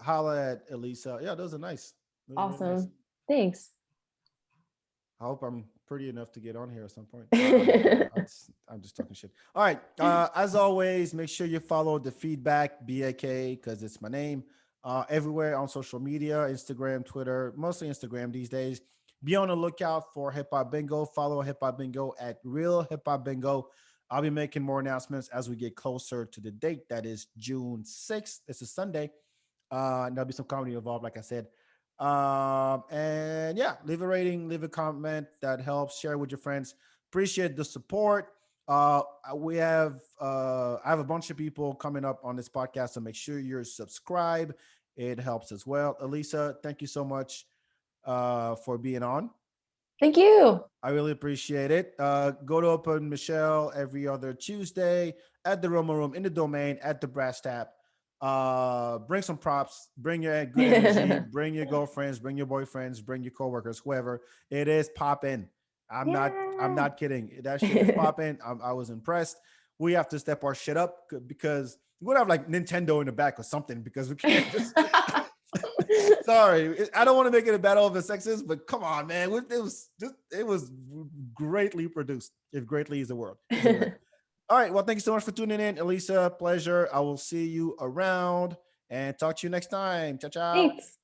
holla at Alyssa. Yeah, those are nice. Those are really nice. Awesome. Thanks. I hope I'm pretty enough to get on here at some point. Thank I'm just talking shit. All right. As always, make sure you follow the FeedBak BAK because it's my name. Everywhere on social media, Instagram, Twitter, mostly Instagram these days. Be on the lookout for Hip Hop Bingo. Follow Hip Hop Bingo at Real Hip Hop Bingo. I'll be making more announcements as we get closer to the date. That is June 6th. It's a Sunday. And there'll be some comedy involved, like I said. And yeah, leave a rating, leave a comment that helps. Share with your friends. Appreciate the support. I have a bunch of people coming up on this podcast, so make sure you're subscribed. It helps as well. Alyssa, thank you so much for being on. you. I really appreciate it. Go to Open Michelle every other Tuesday at the Roma Room in the domain at the Brass Tap. Bring some props, bring your good energy, bring your girlfriends, bring your boyfriends, bring your coworkers, whoever. It is popping. I'm Yeah. not kidding. That shit is popping. I was impressed. We have to step our shit up because we're gonna have like Nintendo in the back or something because we can't just sorry, I don't want to make it a battle of the sexes, but come on, man. It was greatly produced. If greatly is a word. All right. Well, thank you so much for tuning in, Alyssa. Pleasure. I will see you around and talk to you next time. Ciao, ciao. Thanks.